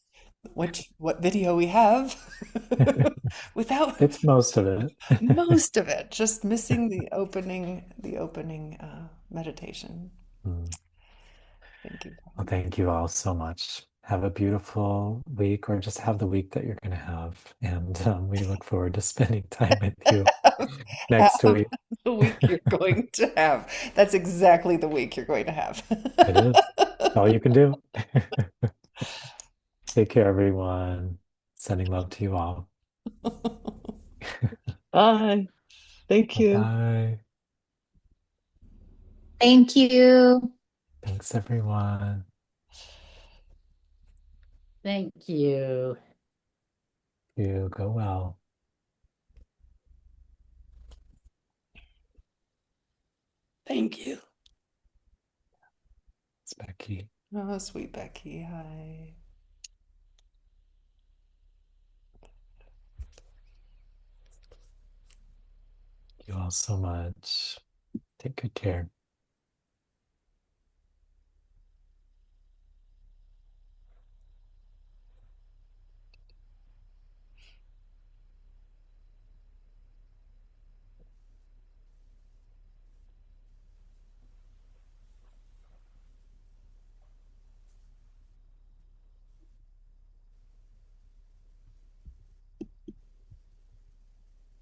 [SPEAKER 2] what video we have without
[SPEAKER 1] It's most of it.
[SPEAKER 2] most of it, just missing the opening meditation.
[SPEAKER 1] Mm.
[SPEAKER 2] Thank you.
[SPEAKER 1] Well, thank you all so much. Have a beautiful week, or just have the week that you're going to have. And we look forward to spending time with you next
[SPEAKER 2] Have
[SPEAKER 1] week.
[SPEAKER 2] the week you're going to have. That's exactly the week you're going to have.
[SPEAKER 1] It is. It's all you can do. Take care, everyone. Sending love to you all.
[SPEAKER 6] Bye. Thank you.
[SPEAKER 1] Bye.
[SPEAKER 3] Thank you.
[SPEAKER 1] Thanks, everyone.
[SPEAKER 12] Thank you.
[SPEAKER 1] You go well.
[SPEAKER 6] Thank you.
[SPEAKER 1] It's Becky.
[SPEAKER 2] Oh, sweet Becky. Hi.
[SPEAKER 1] Thank you all so much. Take good care.